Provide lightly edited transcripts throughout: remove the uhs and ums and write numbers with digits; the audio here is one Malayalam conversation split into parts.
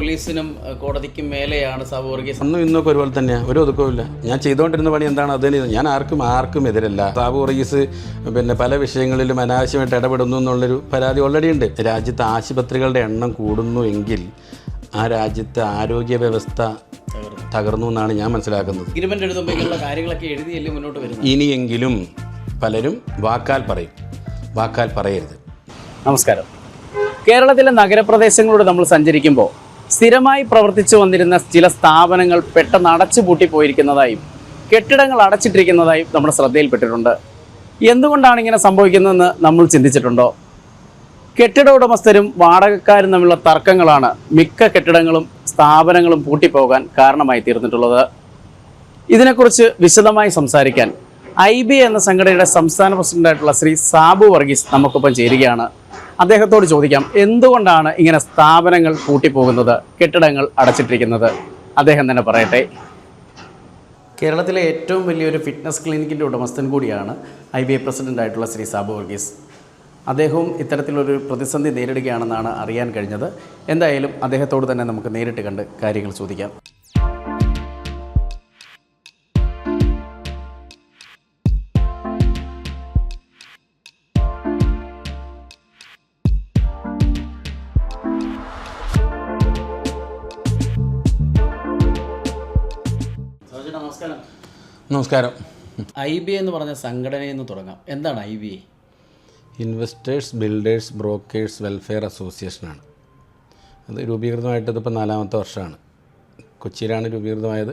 പോലീസിനും കോടതിക്കും മേലെയാണ് സാബു വർഗീസ്. അന്നും ഇന്നൊക്കെ ഒരുപോലെ തന്നെയാണ്, ഒരു ഒതുക്കവുമില്ല. ഞാൻ ചെയ്തുകൊണ്ടിരുന്ന പണി എന്താണ് അത് തന്നെ. ഞാൻ ആർക്കും എതിരല്ല. സാബു വർഗീസ് പല വിഷയങ്ങളിലും അനാവശ്യമായിട്ട് ഇടപെടുന്നു എന്നുള്ളൊരു പരാതി ഓൾറെഡി ഉണ്ട്. രാജ്യത്ത് ആശുപത്രികളുടെ എണ്ണം കൂടുന്നു എങ്കിൽ ആ രാജ്യത്തെ ആരോഗ്യ വ്യവസ്ഥ തകർന്നു എന്നാണ് ഞാൻ മനസ്സിലാക്കുന്നത്. അഗ്രിമെന്റ് എഴുതുമ്പോഴേക്കുള്ള കാര്യങ്ങളൊക്കെ എഴുതിയല്ലേ മുന്നോട്ട് വരുന്നത്. ഇനിയെങ്കിലും പലരും വാക്കാൽ പറയും, വാക്കാൽ പറയരുത്. നമസ്കാരം. കേരളത്തിലെ നഗരപ്രദേശങ്ങളിലൂടെ നമ്മൾ സഞ്ചരിക്കുമ്പോൾ സ്ഥിരമായി പ്രവർത്തിച്ചു വന്നിരുന്ന ചില സ്ഥാപനങ്ങൾ പെട്ടെന്ന് അടച്ചുപൂട്ടിപ്പോയിരിക്കുന്നതായും കെട്ടിടങ്ങൾ അടച്ചിട്ടിരിക്കുന്നതായും നമ്മുടെ ശ്രദ്ധയിൽപ്പെട്ടിട്ടുണ്ട്. എന്തുകൊണ്ടാണ് ഇങ്ങനെ സംഭവിക്കുന്നതെന്ന് നമ്മൾ ചിന്തിച്ചിട്ടുണ്ടോ? കെട്ടിട ഉടമസ്ഥരും വാടകക്കാരും തമ്മിലുള്ള തർക്കങ്ങളാണ് മിക്ക കെട്ടിടങ്ങളും സ്ഥാപനങ്ങളും പൂട്ടിപ്പോകാൻ കാരണമായി തീർന്നിട്ടുള്ളത്. ഇതിനെക്കുറിച്ച് വിശദമായി സംസാരിക്കാൻ IBA എന്ന സംഘടനയുടെ സംസ്ഥാന പ്രസിഡന്റായിട്ടുള്ള ശ്രീ സാബു വർഗീസ് നമുക്കൊപ്പം ചേരുകയാണ്. അദ്ദേഹത്തോട് ചോദിക്കാം, എന്തുകൊണ്ടാണ് ഇങ്ങനെ സ്ഥാപനങ്ങൾ പൂട്ടിപ്പോകുന്നത്, കെട്ടിടങ്ങൾ അടച്ചിട്ടിരിക്കുന്നത്? അദ്ദേഹം തന്നെ പറയട്ടെ. കേരളത്തിലെ ഏറ്റവും വലിയൊരു ഫിറ്റ്നസ് ക്ലിനിക്കിൻ്റെ ഉടമസ്ഥൻ കൂടിയാണ് IBA പ്രസിഡന്റായിട്ടുള്ള ശ്രീ സാബു വർഗീസ്. അദ്ദേഹവും ഇത്തരത്തിലൊരു പ്രതിസന്ധി നേരിടുകയാണെന്നാണ് അറിയാൻ കഴിഞ്ഞത്. എന്തായാലും അദ്ദേഹത്തോട് തന്നെ നമുക്ക് നേരിട്ട് കണ്ട് കാര്യങ്ങൾ ചോദിക്കാം. നമസ്കാരം. IBA എന്ന് പറഞ്ഞ സംഘടനയിൽ നിന്ന് തുടങ്ങാം. എന്താണ് IBA? Investors builders brokers welfare അസോസിയേഷനാണ്. അത് രൂപീകൃതമായിട്ട് ഇതിപ്പോൾ 4ാമത്തെ വർഷമാണ്. കൊച്ചിയിലാണ് രൂപീകൃതമായത്.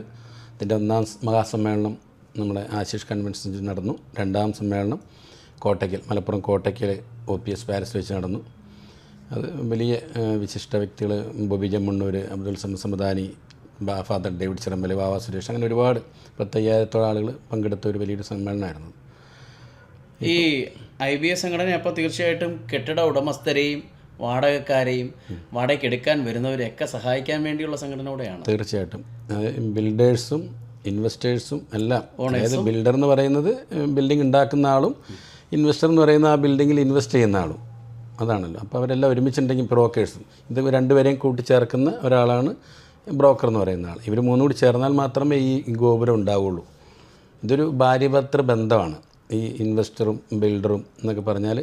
ഇതിൻ്റെ 1ാം മഹാസമ്മേളനം നമ്മുടെ ആശിഷ് കൺവെൻഷൻ സെൻ്ററിൽ നടന്നു. 2ാം സമ്മേളനം കോട്ടയ്ക്കൽ, മലപ്പുറം കോട്ടയ്ക്കൽ OPS പാലസ് വെച്ച് നടന്നു. അത് വലിയ വിശിഷ്ട വ്യക്തികൾ, ബോബി ജമ്മണ്ണൂർ, അബ്ദുൽ സമദാനി, ഫാദർ ഡേവിഡ് ചിറമ്പൽ, വാവ സുരേഷ്, അങ്ങനെ ഒരുപാട് 10,000-ഓളം ആളുകൾ പങ്കെടുത്ത ഒരു വലിയൊരു സമ്മേളനമായിരുന്നു. ഈ IBA സംഘടന അപ്പോൾ തീർച്ചയായിട്ടും കെട്ടിട ഉടമസ്ഥരെയും വാടകക്കാരെയും വാടകയ്ക്കെടുക്കാൻ വരുന്നവരെയൊക്കെ സഹായിക്കാൻ വേണ്ടിയുള്ള സംഘടന കൂടെയാണ്. തീർച്ചയായിട്ടും ബിൽഡേഴ്സും ഇൻവെസ്റ്റേഴ്സും എല്ലാം. അതായത് ബിൽഡർ എന്ന് പറയുന്നത് ബിൽഡിംഗ് ഉണ്ടാക്കുന്ന ആളും, ഇൻവെസ്റ്റർ എന്ന് പറയുന്ന ആ ബിൽഡിങ്ങിൽ ഇൻവെസ്റ്റ് ചെയ്യുന്ന ആളും, അതാണല്ലോ. അപ്പോൾ അവരെല്ലാം ഒരുമിച്ചുണ്ടെങ്കിൽ ബ്രോക്കേഴ്സും, ഇത് രണ്ടുപേരെയും കൂട്ടിച്ചേർക്കുന്ന ഒരാളാണ് ബ്രോക്കർ എന്ന് പറയുന്ന ആൾ. ഇവർ മൂന്നും കൂടി ചേർന്നാൽ മാത്രമേ ഈ ഗോപുരം ഉണ്ടാവുള്ളൂ. ഇതൊരു ഭാര്യഭർത്തൃ ബന്ധമാണ്. ഈ ഇൻവെസ്റ്ററും ബിൽഡറും എന്നൊക്കെ പറഞ്ഞാൽ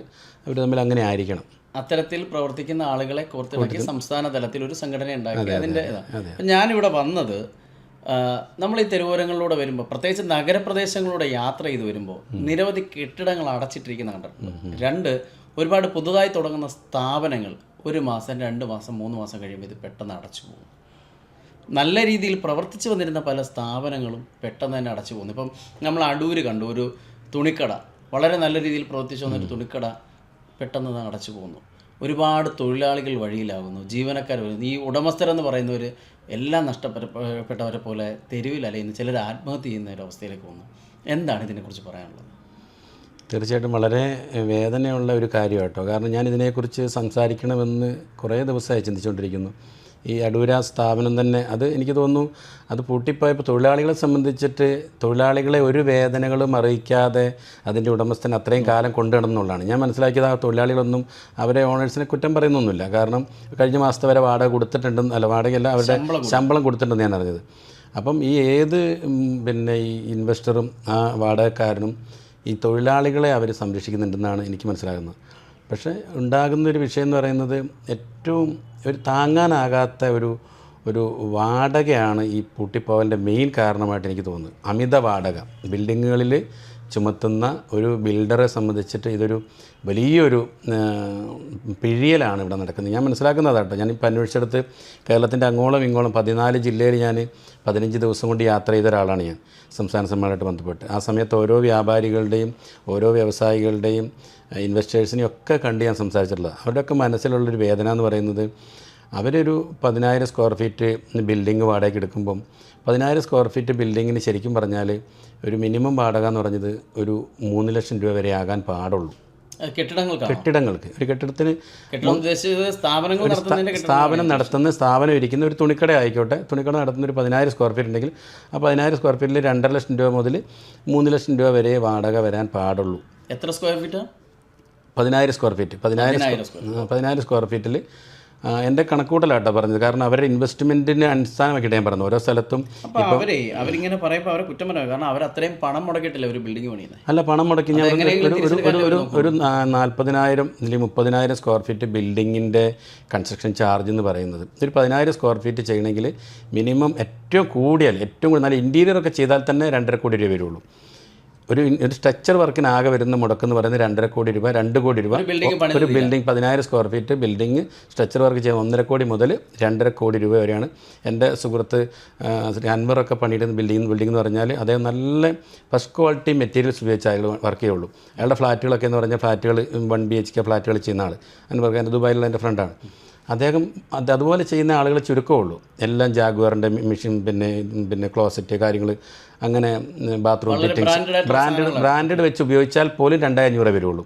അവർ തമ്മിൽ അങ്ങനെ ആയിരിക്കണം. അത്തരത്തിൽ പ്രവർത്തിക്കുന്ന ആളുകളെ കോർത്തിണക്കി സംസ്ഥാന തലത്തിൽ ഒരു സംഘടന ഉണ്ടാക്കി. അതിൻ്റെ ഞാനിവിടെ വന്നത്, നമ്മൾ ഈ തെരുവോരങ്ങളിലൂടെ വരുമ്പോൾ, പ്രത്യേകിച്ച് നഗരപ്രദേശങ്ങളിലൂടെ യാത്ര ചെയ്ത് വരുമ്പോൾ നിരവധി കെട്ടിടങ്ങൾ അടച്ചിട്ടിരിക്കുന്ന കണ്ടിട്ടുണ്ട്. 2, ഒരുപാട് പുതുതായി തുടങ്ങുന്ന സ്ഥാപനങ്ങൾ 1 മാസം 2 മാസം 3 മാസം കഴിയുമ്പോൾ ഇത് പെട്ടെന്ന് അടച്ചു പോകും. നല്ല രീതിയിൽ പ്രവർത്തിച്ചു വന്നിരുന്ന പല സ്ഥാപനങ്ങളും പെട്ടെന്ന് തന്നെ അടച്ചു പോകുന്നു. ഇപ്പം നമ്മൾ അടൂർ കണ്ടു, ഒരു തുണിക്കട, വളരെ നല്ല രീതിയിൽ പ്രവർത്തിച്ചു വന്നൊരു തുണിക്കട പെട്ടെന്ന് അടച്ചു പോകുന്നു. ഒരുപാട് തൊഴിലാളികൾ വഴിയിലാകുന്നു, ജീവനക്കാർ വരുന്നു. ഈ ഉടമസ്ഥരെന്ന് പറയുന്നവർ എല്ലാം നഷ്ടപ്പെട്ടവരെ പോലെ തെരുവിൽ അലയുന്നു, ചിലർ ആത്മഹത്യ ചെയ്യുന്ന ഒരു അവസ്ഥയിലേക്ക് പോകുന്നു. എന്താണ് ഇതിനെക്കുറിച്ച് പറയാനുള്ളത്? തീർച്ചയായിട്ടും വളരെ വേദനയുള്ള ഒരു കാര്യം കേട്ടോ. കാരണം ഞാൻ ഇതിനെക്കുറിച്ച് സംസാരിക്കണമെന്ന് കുറേ ദിവസമായി ചിന്തിച്ചുകൊണ്ടിരിക്കുന്നു. ഈ അടൂര സ്ഥാപനം തന്നെ, അത് എനിക്ക് തോന്നുന്നു അത് പൂട്ടിപ്പോയപ്പോൾ തൊഴിലാളികളെ സംബന്ധിച്ചിട്ട് തൊഴിലാളികളെ ഒരു വേദനകളും അറിയിക്കാതെ അതിൻ്റെ ഉടമസ്ഥൻ അത്രയും കാലം കൊണ്ടുനടന്നുള്ളതാണ്. ഞാൻ മനസ്സിലാക്കിയത് ആ തൊഴിലാളികളൊന്നും അവരെ ഓണേഴ്സിനെ കുറ്റം പറയുന്നൊന്നുമില്ല. കാരണം കഴിഞ്ഞ മാസത്തെ വരെ വാടക കൊടുത്തിട്ടുണ്ടെന്ന്, അല്ല വാടകയല്ല, അവരുടെ ശമ്പളം കൊടുത്തിട്ടുണ്ടെന്ന് ഞാൻ അറിഞ്ഞത്. അപ്പം ഈ ഏത് ഈ ഇൻവെസ്റ്ററും ആ വാടകക്കാരനും ഈ തൊഴിലാളികളെ അവർ സംരക്ഷിക്കുന്നുണ്ടെന്നാണ് എനിക്ക് മനസ്സിലാകുന്നത്. പക്ഷേ ഉണ്ടാകുന്നൊരു വിഷയം എന്ന് പറയുന്നത് ഏറ്റവും ഒരു താങ്ങാനാകാത്ത ഒരു വാടകയാണ് ഈ പൂട്ടിപ്പോവലിൻ്റെ മെയിൻ കാരണമായിട്ട് എനിക്ക് തോന്നുന്നത്. അമിത വാടക ബിൽഡിങ്ങുകളിൽ ചുമത്തുന്ന ഒരു ബിൽഡറെ സംബന്ധിച്ചിട്ട് ഇതൊരു വലിയൊരു പിഴിയലാണ് ഇവിടെ നടക്കുന്നത്. ഞാൻ മനസ്സിലാക്കുന്നതാട്ടോ. ഞാനിപ്പോൾ അന്വേഷിച്ചെടുത്ത് കേരളത്തിൻ്റെ അങ്ങോളം ഇങ്ങോളം 14 ജില്ലയിൽ ഞാൻ 15 ദിവസം കൊണ്ട് യാത്ര ചെയ്ത ഒരാളാണ് ഞാൻ, സംസ്ഥാന സമ്മേളനമായിട്ട് ബന്ധപ്പെട്ട്. ആ സമയത്ത് ഓരോ വ്യാപാരികളുടെയും ഓരോ വ്യവസായികളുടെയും ഇൻവെസ്റ്റേഴ്സിനെയും ഒക്കെ കണ്ട് ഞാൻ സംസാരിച്ചിട്ടുള്ളത്. അവരുടെയൊക്കെ മനസ്സിലുള്ളൊരു വേദന എന്ന് പറയുന്നത്, അവരൊരു 10,000 സ്ക്വയർ ഫീറ്റ് ബിൽഡിങ് വാടകയ്ക്ക് എടുക്കുമ്പം 10,000 സ്ക്വയർ ഫീറ്റ് ബിൽഡിങ്ങിന് ശരിക്കും പറഞ്ഞാൽ ഒരു മിനിമം വാടക എന്ന് പറഞ്ഞത് ഒരു 3 ലക്ഷം രൂപ വരെ ആകാൻ പാടുള്ളൂ. കെട്ടിടങ്ങൾക്ക് ഒരു കെട്ടിടത്തിന് സ്ഥാപനം ഇരിക്കുന്ന ഒരു തുണിക്കട ആയിക്കോട്ടെ, തുണിക്കട നടത്തുന്ന ഒരു 10,000 സ്ക്വയർ ഫീറ്റ് ഉണ്ടെങ്കിൽ ആ 10,000 സ്ക്വയർ ഫീറ്റിൽ 2.5 ലക്ഷം രൂപ മുതൽ 3 ലക്ഷം രൂപ വരെ വാടക വരാൻ പാടുള്ളൂ. എത്ര square feet? 10,000 square feet. 10,000 square ഫീറ്റിൽ എൻ്റെ കണക്കൂട്ടലാട്ടോ പറഞ്ഞത്. കാരണം അവരുടെ ഇൻവെസ്റ്റ്മെൻറ്റിന് അടിസ്ഥാനമാക്കിയിട്ട് ഞാൻ പറഞ്ഞു ഓരോ സ്ഥലത്തും. അപ്പോൾ അവരിങ്ങനെ പറയുമ്പോൾ അവരെ കുറ്റം പറയാം, കാരണം അവർ അത്രയും പണം മുടക്കിയിട്ടില്ല ഒരു ബിൽഡിംഗ് പണിയുന്നത്. അല്ല, പണം മുടക്കി ഞാൻ ഒരു 40,000 അല്ലെങ്കിൽ 30,000 സ്ക്വയർ ഫീറ്റ് ബിൽഡിങ്ങിൻ്റെ കൺസ്ട്രക്ഷൻ ചാർജ് എന്ന് പറയുന്നത് ഒരു 10,000 സ്ക്വയർ ഫീറ്റ് ചെയ്യണമെങ്കിൽ മിനിമം ഏറ്റവും കൂടി നല്ല ഇൻറ്റീരിയറൊക്കെ ചെയ്താൽ തന്നെ 2.5 കോടി രൂപ വരുള്ളൂ. ഒരു സ്ട്രക്ചർ വർക്കിന് ആകെ വരുന്ന മുടക്കെന്ന് പറയുന്നത് 2.5 കോടി രൂപ, 2 കോടി രൂപ. ഒരു building 10,000 square feet building structure work ചെയ്യുന്ന 1.5 കോടി മുതൽ 2.5 കോടി രൂപ വരെയാണ്. എൻ്റെ സുഹൃത്ത് അൻവറൊക്കെ പണിയിടുന്ന ബിൽഡിംഗ് എന്ന് പറഞ്ഞാൽ അദ്ദേഹം നല്ല ഫസ്റ്റ് ക്വാളിറ്റി മെറ്റീരിയൽസ് ഉപയോഗിച്ച് അയാൾ വർക്ക് ചെയ്യുള്ളൂ. അയാളുടെ ഫ്ലാറ്റുകളൊക്കെ എന്ന് പറഞ്ഞാൽ ഫ്ലാറ്റുകൾ 1 BHK ഫ്ലാറ്റുകൾ ചെയ്യുന്ന ആൾ അൻവർ, എൻ്റെ ദുബായിലുള്ള എൻ്റെ ഫ്രണ്ടാണ് അദ്ദേഹം. അതുപോലെ ചെയ്യുന്ന ആളുകൾ ചുരുക്കമുള്ളൂ. എല്ലാം ജാഗ്വാറിൻ്റെ മെഷീൻ, പിന്നെ ക്ലോസറ്റ് കാര്യങ്ങൾ, അങ്ങനെ ബാത്റൂം ഫിറ്റിങ്സ് ബ്രാൻഡഡ് വെച്ച് ഉപയോഗിച്ചാൽ പോലും 2,500 വരുള്ളൂ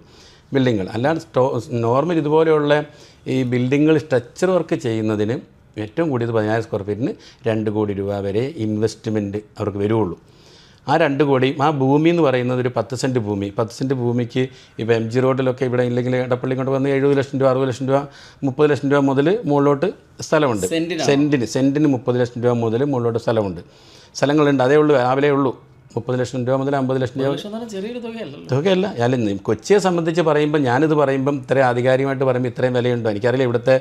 ബിൽഡിങ്ങൾ. അല്ലാണ്ട് നോർമൽ ഇതുപോലെയുള്ള ഈ ബിൽഡിങ്ങൾ സ്ട്രക്ചർ വർക്ക് ചെയ്യുന്നതിന് ഏറ്റവും കൂടിയത് 10,000 സ്ക്വയർ ഫീറ്റിന് 2 കോടി രൂപ വരെ ഇൻവെസ്റ്റ്മെൻറ്റ് അവർക്ക് വരുള്ളൂ. ആ 2 കോടി, ആ ഭൂമി എന്ന് പറയുന്നത് ഒരു 10 സെൻറ്റ് ഭൂമി. 10 സെൻറ്റ് ഭൂമിക്ക് ഇപ്പോൾ MG റോഡിലൊക്കെ ഇവിടെ ഇല്ലെങ്കിൽ ഇടപ്പള്ളി കൊണ്ട് വന്ന് 70 ലക്ഷം രൂപ, 60 ലക്ഷം രൂപ, 30 ലക്ഷം രൂപ മുതൽ മുകളിലോട്ട് സ്ഥലമുണ്ട്. സെൻറ്റിന് 30 ലക്ഷം രൂപ മുതൽ മുകളിലോട്ട് സ്ഥലമുണ്ട്, സ്ഥലങ്ങളുണ്ട്. അതേ ഉള്ളൂ, രാവിലെ ഉള്ളൂ. 30 ലക്ഷം രൂപ മുതൽ 50 ലക്ഷം രൂപ തുകയല്ല. അല്ല, കൊച്ചിയെ സംബന്ധിച്ച് പറയുമ്പോൾ, ഞാനിത് പറയുമ്പം ഇത്രയും ആധികാരികമായിട്ട് പറയുമ്പോൾ ഇത്രയും വിലയുണ്ടോ എനിക്കറിയില്ല. ഇവിടുത്തെ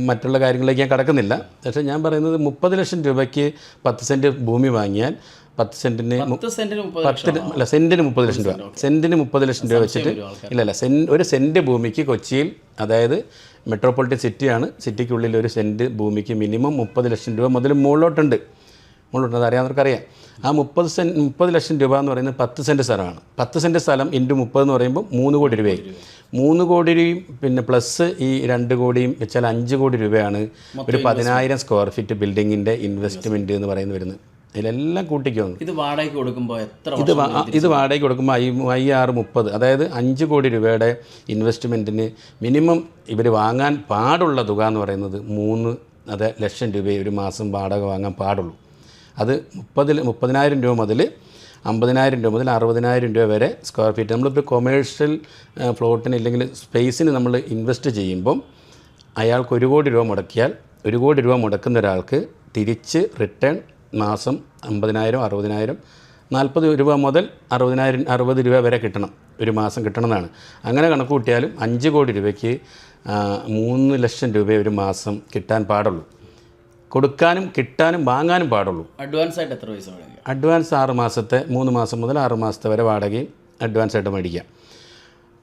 മറ്റുള്ള കാര്യങ്ങളിലേക്ക് ഞാൻ കിടക്കുന്നില്ല. പക്ഷേ ഞാൻ പറയുന്നത് 30 ലക്ഷം രൂപയ്ക്ക് 10 സെൻറ്റ് ഭൂമി വാങ്ങിയാൽ 10 സെൻറ്റിന് സെൻറ്റിന് 30 ലക്ഷം രൂപ. സെൻറ്റിന് 30 ലക്ഷം രൂപ വെച്ചിട്ട് ഒരു സെൻറ്റ് ഭൂമിക്ക് കൊച്ചിയിൽ, അതായത് മെട്രോപൊളിറ്റൻ സിറ്റിയാണ്, സിറ്റിക്കുള്ളിൽ ഒരു സെൻറ്റ് ഭൂമിക്ക് മിനിമം 30 ലക്ഷം രൂപ മുതൽ മുകളിലോട്ടുണ്ട്. അത് അറിയാവുന്നവർക്കറിയാം. ആ 30 ലക്ഷം രൂപ എന്ന് പറയുന്നത് 10 സെൻറ്റ് സ്ഥലമാണ്. 10 സെൻറ്റ് സ്ഥലം ഇൻറ്റു 30 എന്ന് പറയുമ്പോൾ 3 കോടി രൂപയായി. 3 കോടി രൂപയും പിന്നെ പ്ലസ് ഈ 2 കോടിയും വെച്ചാൽ 5 കോടി രൂപയാണ് ഒരു 10,000 സ്ക്വയർ ഫീറ്റ് ബിൽഡിങ്ങിൻ്റെ ഇൻവെസ്റ്റ്മെൻറ്റ് എന്ന് പറയുന്നത് വരുന്നത്. ഇതിലെല്ലാം കൂട്ടിക്കൊന്നു. ഇത് വാടകയ്ക്ക് കൊടുക്കുമ്പോൾ ഇത് വാടകയ്ക്ക് കൊടുക്കുമ്പോൾ 5,630, അതായത് 5 കോടി രൂപയുടെ ഇൻവെസ്റ്റ്മെൻറ്റിന് മിനിമം ഇവർ വാങ്ങാൻ പാടുള്ള തുക എന്ന് പറയുന്നത് 3 ലക്ഷം രൂപയെ ഒരു മാസം വാടക വാങ്ങാൻ പാടുള്ളൂ. അത് 30,000 രൂപ മുതൽ 50,000 രൂപ മുതൽ 60,000 രൂപ വരെ സ്ക്വയർ ഫീറ്റ്. നമ്മളിപ്പോൾ കൊമേഴ്ഷ്യൽ ഫ്ലോട്ടിന് ഇല്ലെങ്കിൽ സ്പേസിന് നമ്മൾ ഇൻവെസ്റ്റ് ചെയ്യുമ്പം അയാൾക്ക് 1 കോടി രൂപ മുടക്കിയാൽ 1 കോടി രൂപ മുടക്കുന്ന ഒരാൾക്ക് തിരിച്ച് റിട്ടേൺ മാസം 50,000, 60,000, 40 രൂപ മുതൽ 60 രൂപ വരെ കിട്ടണം, ഒരു മാസം കിട്ടണമെന്നാണ്. അങ്ങനെ കണക്ക് കൂട്ടിയാലും 5 കോടി രൂപയ്ക്ക് 3 ലക്ഷം രൂപ ഒരു മാസം കിട്ടാൻ പാടുള്ളൂ. കൊടുക്കാനും കിട്ടാനും വാങ്ങാനും പാടുള്ളൂ. അഡ്വാൻസ് ആയിട്ട് എത്ര പൈസ മേടിക്കുക? അഡ്വാൻസ് 6 മാസത്തെ, 3 മാസം മുതൽ 6 മാസത്തെ വരെ വാടകയും അഡ്വാൻസ് ആയിട്ട് മേടിക്കാം.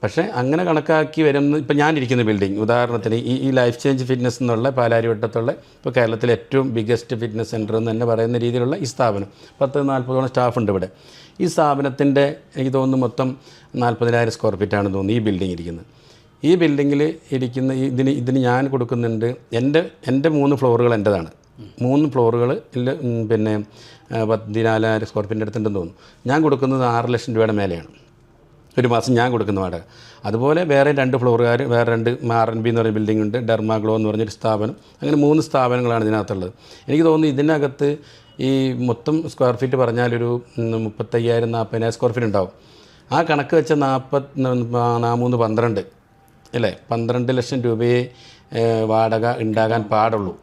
പക്ഷേ അങ്ങനെ കണക്കാക്കി വരുന്ന, ഇപ്പോൾ ഞാനിരിക്കുന്ന ബിൽഡിംഗ് ഉദാഹരണത്തിന് ഈ ലൈഫ് ചേഞ്ച് ഫിറ്റ്നസ് എന്നുള്ള പാലാരിവട്ടത്തുള്ള ഇപ്പോൾ കേരളത്തിലെ ഏറ്റവും ബിഗ്ഗസ്റ്റ് ഫിറ്റ്നസ് സെൻറ്റർ എന്ന് തന്നെ പറയുന്ന രീതിയിലുള്ള ഈ സ്ഥാപനം 10-40ഓളം സ്റ്റാഫുണ്ട് ഇവിടെ. ഈ സ്ഥാപനത്തിൻ്റെ എനിക്ക് തോന്നുന്നു മൊത്തം 40,000 സ്ക്വയർ ഫീറ്റാണെന്ന് തോന്നുന്നു ഈ ബിൽഡിംഗ് ഇരിക്കുന്നത്. ഈ ബിൽഡിങ്ങിൽ ഇരിക്കുന്ന ഇതിന് ഞാൻ കൊടുക്കുന്നുണ്ട്, എൻ്റെ 3 ഫ്ലോറുകൾ എൻ്റെതാണ്. 3 ഫ്ലോറുകൾ പിന്നെ 14,000 സ്ക്വയർ ഫീറ്റിൻ്റെ അടുത്തുണ്ടെന്ന് തോന്നുന്നു. ഞാൻ കൊടുക്കുന്നത് 6 ലക്ഷം രൂപയുടെ മേലെയാണ് ഒരു മാസം ഞാൻ കൊടുക്കുന്ന വാടക. അതുപോലെ വേറെ 2 ഫ്ലോറുകാർ, വേറെ 2 R&B എന്ന് പറയുന്ന ബിൽഡിംഗ് ഉണ്ട്, ഡെർമാഗ്ലോ എന്ന് പറഞ്ഞൊരു സ്ഥാപനം. അങ്ങനെ 3 സ്ഥാപനങ്ങളാണ് ഇതിനകത്തുള്ളത്. എനിക്ക് തോന്നുന്നു ഇതിനകത്ത് ഈ മൊത്തം സ്ക്വയർ ഫീറ്റ് പറഞ്ഞാലൊരു 35,000-40,000 സ്ക്വയർ ഫീറ്റ് ഉണ്ടാവും. ആ കണക്ക് വെച്ച 12 അല്ലേ, 12 ലക്ഷം രൂപയെ വാടക ഉണ്ടാകാൻ പാടുള്ളൂ.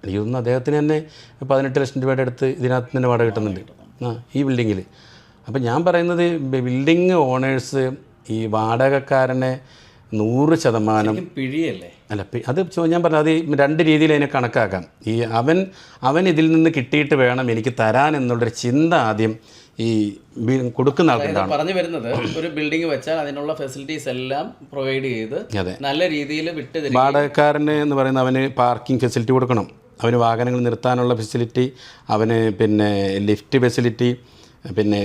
എനിക്ക് തോന്നുന്നു അദ്ദേഹത്തിന് തന്നെ 18 ലക്ഷം രൂപയുടെ അടുത്ത് ഇതിനകത്ത് തന്നെ വാടക കിട്ടുന്നുണ്ട് ഈ ബിൽഡിങ്ങിൽ. അപ്പം ഞാൻ പറയുന്നത് ബിൽഡിങ് ഓണേഴ്സ് ഈ വാടകക്കാരനെ 100% പിഴിയല്ലേ? അല്ല, അത് ഞാൻ പറഞ്ഞത് അത് 2 രീതിയിൽ അതിനെ കണക്കാക്കാം. ഈ അവൻ ഇതിൽ നിന്ന് കിട്ടിയിട്ട് വേണം എനിക്ക് തരാൻ എന്നുള്ളൊരു ചിന്ത ആദ്യം ഈ കൊടുക്കുന്ന ആൾക്കുണ്ടാണ്. പറഞ്ഞു വരുന്നത്, ഒരു ബിൽഡിംഗ് വെച്ചാൽ അതിനുള്ള ഫെസിലിറ്റീസ് എല്ലാം പ്രൊവൈഡ് ചെയ്ത് നല്ല രീതിയിൽ വിട്ട് വാടകക്കാരന് എന്ന് പറയുന്നത് അവന് പാർക്കിംഗ് ഫെസിലിറ്റി കൊടുക്കണം, അവന് വാഹനങ്ങൾ നിർത്താനുള്ള ഫെസിലിറ്റി, അവന് പിന്നെ ലിഫ്റ്റ് ഫെസിലിറ്റി, പിന്നെ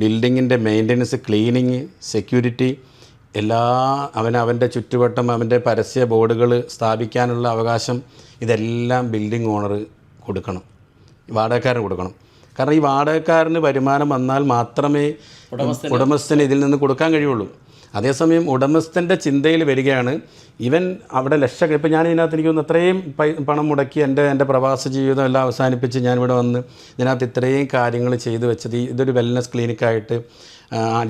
ബിൽഡിങ്ങിൻ്റെ മെയിൻ്റനൻസ്, ക്ലീനിങ്, സെക്യൂരിറ്റി അവൻ്റെ ചുറ്റുവട്ടം അവൻ്റെ പരസ്യ ബോർഡുകൾ സ്ഥാപിക്കാനുള്ള അവകാശം ഇതെല്ലാം ബിൽഡിംഗ് ഓണർ കൊടുക്കണം, വാടകക്കാരന് കൊടുക്കണം. കാരണം ഈ വാടകക്കാരന് വരുമാനം വന്നാൽ മാത്രമേ ഉടമസ്ഥന് ഇതിൽ നിന്ന് കൊടുക്കാൻ കഴിയുള്ളൂ. അതേസമയം ഉടമസ്ഥൻ്റെ ചിന്തയിൽ വരികയാണ് ഇവൻ അവിടെ ഇപ്പം ഞാൻ ഇതിനകത്ത് എനിക്ക് തോന്നുന്നു അത്രയും പണം മുടക്കി എൻ്റെ പ്രവാസ ജീവിതം എല്ലാം അവസാനിപ്പിച്ച് ഞാനിവിടെ വന്ന് ഇതിനകത്ത് ഇത്രയും കാര്യങ്ങൾ ചെയ്തു വെച്ചത് ഇതൊരു വെൽനസ് ക്ലിനിക്കായിട്ട്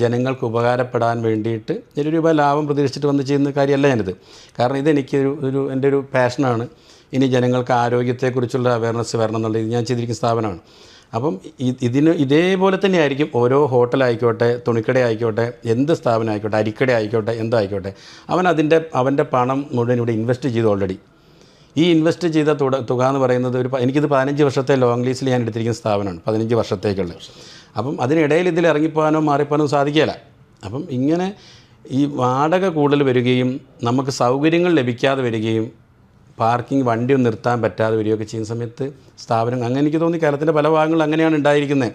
ജനങ്ങൾക്ക് ഉപകാരപ്പെടാൻ വേണ്ടിയിട്ട് 1 രൂപ ലാഭം പ്രതീക്ഷിച്ചിട്ട് വന്ന് ചെയ്യുന്ന കാര്യമല്ല ഞാനിത്. കാരണം ഇതെനിക്കൊരു എൻ്റെ ഒരു പാഷനാണ്. ഇനി ജനങ്ങൾക്ക് ആരോഗ്യത്തെക്കുറിച്ചുള്ള അവയർനെസ് വരണം എന്നുള്ളത് ഞാൻ ചെയ്തിരിക്കുന്ന സ്ഥാപനമാണ്. അപ്പം ഇതേപോലെ തന്നെയായിരിക്കും ഓരോ ഹോട്ടലായിക്കോട്ടെ, തുണിക്കട ആയിക്കോട്ടെ, എന്ത് സ്ഥാപനം ആയിക്കോട്ടെ, അരിക്കട ആയിക്കോട്ടെ, എന്തായിക്കോട്ടെ, അവൻ്റെ പണം മുഴുവൻ ഇവിടെ ഇൻവെസ്റ്റ് ചെയ്തു ഓൾറെഡി. ഈ ഇൻവെസ്റ്റ് ചെയ്ത തുക എന്ന് പറയുന്നത് എനിക്കിത് 15 വർഷത്തെ ലോങ് ലീസിൽ ഞാൻ എടുത്തിരിക്കുന്ന സ്ഥാപനമാണ്, 15 വർഷത്തേക്കുള്ള. അപ്പം അതിനിടയിൽ ഇതിൽ ഇറങ്ങിപ്പോകാനോ മാറിപ്പോകാനോ സാധിക്കില്ല. അപ്പം ഇങ്ങനെ ഈ വാടക കൂടുതൽ വരികയും നമുക്ക് സൗകര്യങ്ങൾ ലഭിക്കാതെ വരികയും പാർക്കിംഗ് വണ്ടിയൊന്നും നിർത്താൻ പറ്റാതെ വരികയൊക്കെ ചെയ്യുന്ന സമയത്ത് സ്ഥാപനം അങ്ങനെ എനിക്ക് തോന്നി കേരളത്തിൻ്റെ പല ഭാഗങ്ങളും അങ്ങനെയാണ് ഉണ്ടായിരിക്കുന്നത്.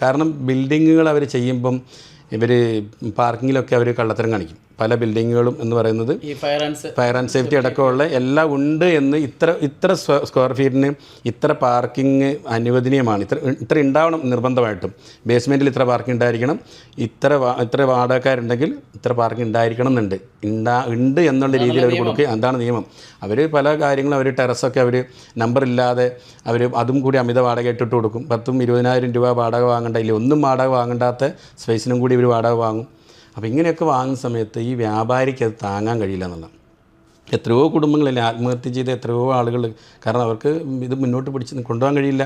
കാരണം ബിൽഡിങ്ങുകൾ അവർ ചെയ്യുമ്പം ഇവർ പാർക്കിങ്ങിലൊക്കെ അവർ കള്ളത്തരം കാണിക്കും. പല ബിൽഡിങ്ങുകളും എന്ന് പറയുന്നത് ഈ ഫയർ ആൻഡ് സേഫ്റ്റി അടക്കമുള്ള എല്ലാം ഉണ്ട് എന്ന് ഇത്ര സ്ക്വയർ ഫീറ്റിന് ഇത്ര പാർക്കിംഗ് അനുവദനീയമാണ്, ഇത്ര ഉണ്ടാവണം നിർബന്ധമായിട്ടും. ബേസ്മെൻറ്റിൽ ഇത്ര പാർക്കിംഗ് ഉണ്ടായിരിക്കണം, ഇത്ര വാടകക്കാരുണ്ടെങ്കിൽ ഇത്ര പാർക്കിംഗ് ഉണ്ടായിരിക്കണം എന്നുണ്ട്. ഉണ്ട് എന്നുള്ള രീതിയിൽ അവർ കൊടുക്കുക. എന്താണ് നിയമം? അവർ പല കാര്യങ്ങളും അവർ ടെറസൊക്കെ അവർ നമ്പർ ഇല്ലാതെ അവർ അതും കൂടി അമിത വാടക ഇട്ടിട്ട് കൊടുക്കും. 10,000-20,000 രൂപ വാടക വാങ്ങേണ്ട, ഇല്ല ഒന്നും വാടക വാങ്ങണ്ടാത്ത സ്പേസിനും കൂടി ഇവർ വാടക വാങ്ങും. അപ്പോൾ ഇങ്ങനെയൊക്കെ വാങ്ങുന്ന സമയത്ത് ഈ വ്യാപാരിക്ക് അത് താങ്ങാൻ കഴിയില്ല എന്നുള്ളതാണ്. എത്രയോ കുടുംബങ്ങളില്ലേ ആത്മഹത്യ ചെയ്ത എത്രയോ ആളുകൾ. കാരണം അവർക്ക് ഇത് മുന്നോട്ട് പിടിച്ച് കൊണ്ടുപോകാൻ കഴിയില്ല.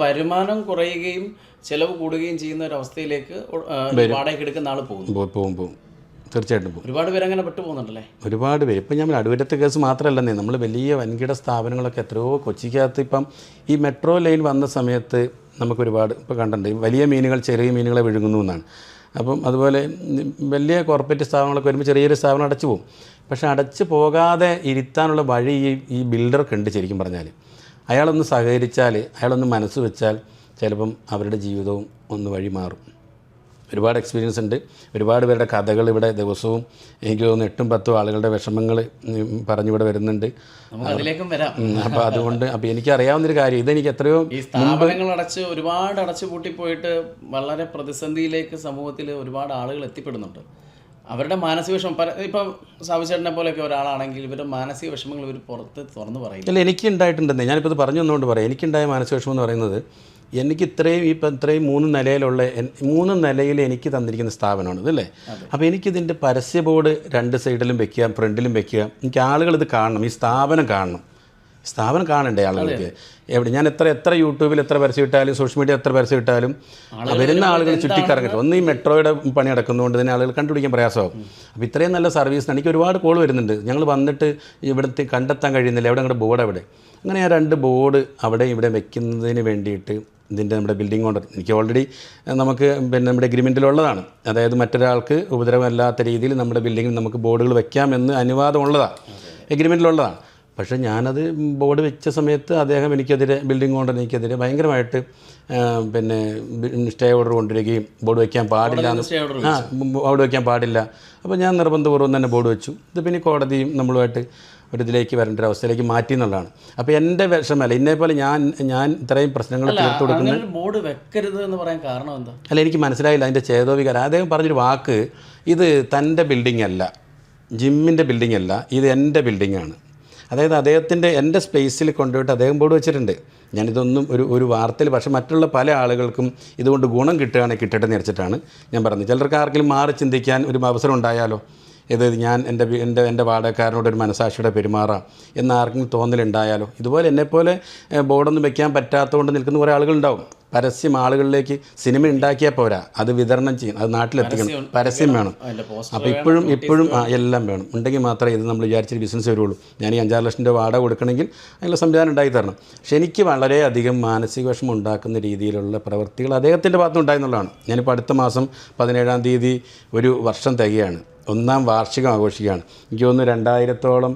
വരുമാനം കുറയുകയും ചിലവ് കൂടുകയും ചെയ്യുന്ന ഒരു അവസ്ഥയിലേക്ക് വാടകയ്ക്ക് എടുക്കുന്ന ആൾ പോകും. തീർച്ചയായിട്ടും പോകും. ഒരുപാട് പേര് അങ്ങനെ പെട്ടുപോകുന്നുണ്ടല്ലേ? ഒരുപാട് പേര്. ഇപ്പം ഞാൻ അടൂരത്തെ കേസ് മാത്രമല്ലെന്നേ, നമ്മൾ വലിയ വൻകിട സ്ഥാപനങ്ങളൊക്കെ എത്രയോ കൊച്ചിക്കകത്ത് ഇപ്പം ഈ മെട്രോ ലൈൻ വന്ന സമയത്ത് നമുക്കൊരുപാട് ഇപ്പോൾ കണ്ടിട്ടുണ്ട്. വലിയ മീനുകൾ ചെറിയ മീനുകളെ വിഴുങ്ങുന്നു എന്നാണ്. അപ്പം അതുപോലെ വലിയ കോർപ്പറേറ്റ് സ്ഥാപനങ്ങളൊക്കെ വരുമ്പോൾ ചെറിയൊരു സ്ഥാപനം അടച്ചു പോകും. പക്ഷേ അടച്ചു പോകാതെ ഇരുത്താനുള്ള വഴി ഈ ബിൽഡർക്ക് ഉണ്ട്. ശരിക്കും പറഞ്ഞാൽ അയാളൊന്ന് സഹകരിച്ചാൽ, അയാളൊന്ന് മനസ്സ് വെച്ചാൽ ചിലപ്പം അവരുടെ ജീവിതവും ഒന്ന് വഴി മാറും. ഒരുപാട് എക്സ്പീരിയൻസ് ഉണ്ട്. ഒരുപാട് പേരുടെ കഥകൾ ഇവിടെ ദിവസവും എനിക്ക് തോന്നുന്നു 8-10 ആളുകളുടെ വിഷമങ്ങൾ പറഞ്ഞിവിടെ വരുന്നുണ്ട്. അപ്പോൾ അതുകൊണ്ട് എനിക്കറിയാവുന്നൊരു കാര്യം, ഇതെനിക്ക് എത്രയോ സ്ഥാപനങ്ങൾ ഒരുപാട് അടച്ചു പൂട്ടിപ്പോയിട്ട് വളരെ പ്രതിസന്ധിയിലേക്ക് സമൂഹത്തിൽ ഒരുപാട് ആളുകൾ എത്തിപ്പെടുന്നുണ്ട്. അവരുടെ മാനസിക വിഷമം ഇപ്പം സാബുചേട്ടനെ പോലെയൊക്കെ ഒരാളാണെങ്കിൽ ഇവരുടെ മാനസിക വിഷമങ്ങൾ ഇവർ പുറത്ത് തുറന്ന് പറയും. അല്ല, എനിക്ക് ഉണ്ടായിട്ടുണ്ടെന്നേ. ഞാനിപ്പോൾ ഇത് പറഞ്ഞു വന്നുകൊണ്ട് പറയാം. എനിക്കുണ്ടായ മാനസിക വിഷമം എന്ന് പറയുന്നത്, എനിക്ക് ഇത്രയും 3 നിലയിലുള്ള 3 നിലയിൽ എനിക്ക് തന്നിരിക്കുന്ന സ്ഥാപനമാണ് ഇതല്ലേ. അപ്പോൾ എനിക്കിതിൻ്റെ പരസ്യ ബോർഡ് 2 സൈഡിലും വെക്കുക, ഫ്രണ്ടിലും വെക്കുക. എനിക്ക് ആളുകൾ ഇത് കാണണം, ഈ സ്ഥാപനം കാണണം. സ്ഥാപനം കാണണ്ടേ ആളുകൾക്ക്? ഞാൻ എത്ര യൂട്യൂബിൽ എത്ര പരസ്യം ഇട്ടാലും സോഷ്യൽ മീഡിയ എത്ര പരസ്യം ഇട്ടാലും വരുന്ന ആളുകൾ ചുറ്റിക്കറങ്ങിട്ട് ഒന്ന് ഈ മെട്രോയുടെ പണി നടക്കുന്നതുകൊണ്ട് തന്നെ ആളുകൾ കണ്ടുപിടിക്കാൻ പ്രയാസമാകും. അപ്പോൾ ഇത്രയും നല്ല സർവീസ് എനിക്ക് ഒരുപാട് കോൾ വരുന്നുണ്ട്. ഞങ്ങൾ വന്നിട്ട് ഇവിടുത്തെ കണ്ടെത്താൻ കഴിയുന്നില്ല, എവിടെ ഞങ്ങളുടെ ബോർഡ് എവിടെ. അങ്ങനെ ഞാൻ 2 ബോർഡ് അവിടെ ഇവിടെ വെക്കുന്നതിന് വേണ്ടിയിട്ട് ഇതിൻ്റെ നമ്മുടെ ബിൽഡിംഗ് ഓണർ എനിക്ക് ഓൾറെഡി നമുക്ക് നമ്മുടെ എഗ്രിമെൻറ്റിലുള്ളതാണ്. അതായത് മറ്റൊരാൾക്ക് ഉപദ്രവമല്ലാത്ത രീതിയിൽ നമ്മുടെ ബിൽഡിങ്ങിൽ നമുക്ക് ബോർഡുകൾ വെക്കാമെന്ന് അനുവാദമുള്ളതാണ്, എഗ്രിമെൻറ്റിലുള്ളതാണ്. പക്ഷേ ഞാനത് ബോർഡ് വെച്ച സമയത്ത് അദ്ദേഹം എനിക്കെതിരെ, ബിൽഡിംഗ് ഓണർ എനിക്കെതിരെ ഭയങ്കരമായിട്ട് സ്റ്റേ ഓർഡർ കൊണ്ടുവരികയും ബോർഡ് വയ്ക്കാൻ പാടില്ല, ബോർഡ് വയ്ക്കാൻ പാടില്ല. അപ്പോൾ ഞാൻ നിർബന്ധപൂർവ്വം തന്നെ ബോർഡ് വെച്ചു. ഇത് പിന്നെ കോടതിയും നമ്മളുമായിട്ട് ഇതിലേക്ക് വരേണ്ട ഒരു അവസ്ഥയിലേക്ക് മാറ്റി എന്നുള്ളതാണ്. അപ്പോൾ എൻ്റെ വിഷമല്ല, ഇന്നേപോലെ ഞാൻ ഇത്രയും പ്രശ്നങ്ങൾ തീർത്തു കൊടുക്കുന്നത്. ബോർഡ് വെക്കരുത് എന്ന് പറയാൻ കാരണം എന്താ? അല്ല, എനിക്ക് മനസ്സിലായില്ല അതിൻ്റെ ചേതോവികാരം. അദ്ദേഹം പറഞ്ഞൊരു വാക്ക്, ഇത് തൻ്റെ ബിൽഡിംഗ് അല്ല, ജിമ്മിൻ്റെ ബിൽഡിംഗ് അല്ല, ഇത് എൻ്റെ ബിൽഡിങ്ങാണ്. അതായത് എൻ്റെ സ്പേസിൽ കൊണ്ടുപോയിട്ട് അദ്ദേഹം ബോർഡ് വെച്ചിട്ടുണ്ട്. ഞാനിതൊന്നും ഒരു വാർത്തയിൽ, പക്ഷേ മറ്റുള്ള പല ആളുകൾക്കും ഇതുകൊണ്ട് ഗുണം കിട്ടുകയാണെങ്കിൽ കിട്ടട്ടെ എന്ന് വെച്ചിട്ടാണ് ഞാൻ പറഞ്ഞത്. ചിലർക്ക് ആർക്കെങ്കിലും മാറി ചിന്തിക്കാൻ ഒരു അവസരം ഉണ്ടായാലോ, ഇത് ഞാൻ എൻ്റെ വാടകക്കാരനോടൊരു മനസാക്ഷിയുടെ പെരുമാറാം എന്ന് ആർക്കെങ്കിലും തോന്നലുണ്ടായാലോ. ഇതുപോലെ എന്നെപ്പോലെ ബോർഡൊന്നും വെക്കാൻ പറ്റാത്തതുകൊണ്ട് നിൽക്കുന്ന കുറേ ആളുകളുണ്ടാവും. പരസ്യം ആളുകളിലേക്ക് സിനിമ ഉണ്ടാക്കിയാൽ പോരാ, അത് വിതരണം ചെയ്യണം, അത് നാട്ടിലെത്തിക്കണം, പരസ്യം വേണം. അപ്പോൾ ഇപ്പോഴും എല്ലാം വേണം. ഉണ്ടെങ്കിൽ മാത്രമേ ഇത് നമ്മൾ വിചാരിച്ചൊരു ബിസിനസ് വരുള്ളൂ. ഞാൻ ഈ 5-6 ലക്ഷം രൂപ വാടക കൊടുക്കണമെങ്കിൽ അതിനുള്ള സംവിധാനം ഉണ്ടാക്കി തരണം. പക്ഷെ എനിക്ക് വളരെയധികം മാനസിക വിഷമം ഉണ്ടാക്കുന്ന രീതിയിലുള്ള പ്രവൃത്തികൾ അദ്ദേഹത്തിൻ്റെ ഭാഗത്തുനിന്ന് എന്നുള്ളതാണ്. ഞാനിപ്പോൾ അടുത്ത മാസം 17-ാം തീയതി ഒരു വർഷം തികയാണ്, 1ാം വാർഷികം ആഘോഷിക്കുകയാണ്. എനിക്ക് തോന്നുന്നു 2000-ഓളം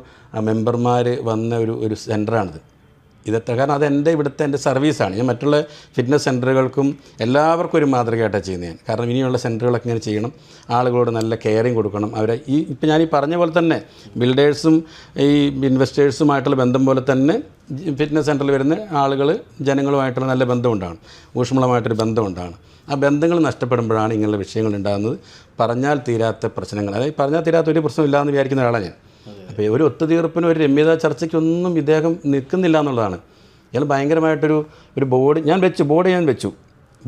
മെമ്പർമാർ വന്ന ഒരു സെൻറ്ററാണിത്. ഇതെത്ര, കാരണം അത് ഇവിടുത്തെ സർവീസാണ്. ഞാൻ മറ്റുള്ള ഫിറ്റ്നസ് സെൻറ്ററുകൾക്കും എല്ലാവർക്കും ഒരു മാതൃകയായിട്ടാണ് ചെയ്യുന്നത് ഞാൻ. കാരണം ഇനിയുള്ള സെൻറ്ററുകളൊക്കെ ഇങ്ങനെ ചെയ്യണം, ആളുകളോട് നല്ല കെയറിങ് കൊടുക്കണം. അവരെ ഇപ്പം ഞാൻ ഈ പറഞ്ഞ പോലെ തന്നെ ബിൽഡേഴ്സും ഈ ഇൻവെസ്റ്റേഴ്സുമായിട്ടുള്ള ബന്ധം പോലെ തന്നെ ഫിറ്റ്നസ് സെൻറ്ററിൽ വരുന്ന ആളുകൾ ജനങ്ങളുമായിട്ടുള്ള നല്ല ബന്ധമുണ്ടാണ്, ഊഷ്മളമായിട്ടൊരു ബന്ധമുണ്ടാണ്. ആ ബന്ധങ്ങൾ നഷ്ടപ്പെടുമ്പോഴാണ് ഇങ്ങനെയുള്ള വിഷയങ്ങൾ ഉണ്ടാകുന്നത്. പറഞ്ഞാൽ തീരാത്ത പ്രശ്നങ്ങൾ, അതായത് പറഞ്ഞാൽ തീരാത്ത ഒരു പ്രശ്നമില്ലാന്ന് വിചാരിക്കുന്ന ഒരാളാണ് ഞാൻ. അപ്പോൾ ഒരു ഒത്തുതീർപ്പിനും ഒരു രമ്യത ചർച്ചയ്ക്കൊന്നും ഇദ്ദേഹം നിൽക്കുന്നില്ല എന്നുള്ളതാണ്. ഇയാൾ ഭയങ്കരമായിട്ടൊരു ബോർഡ് ഞാൻ വെച്ചു.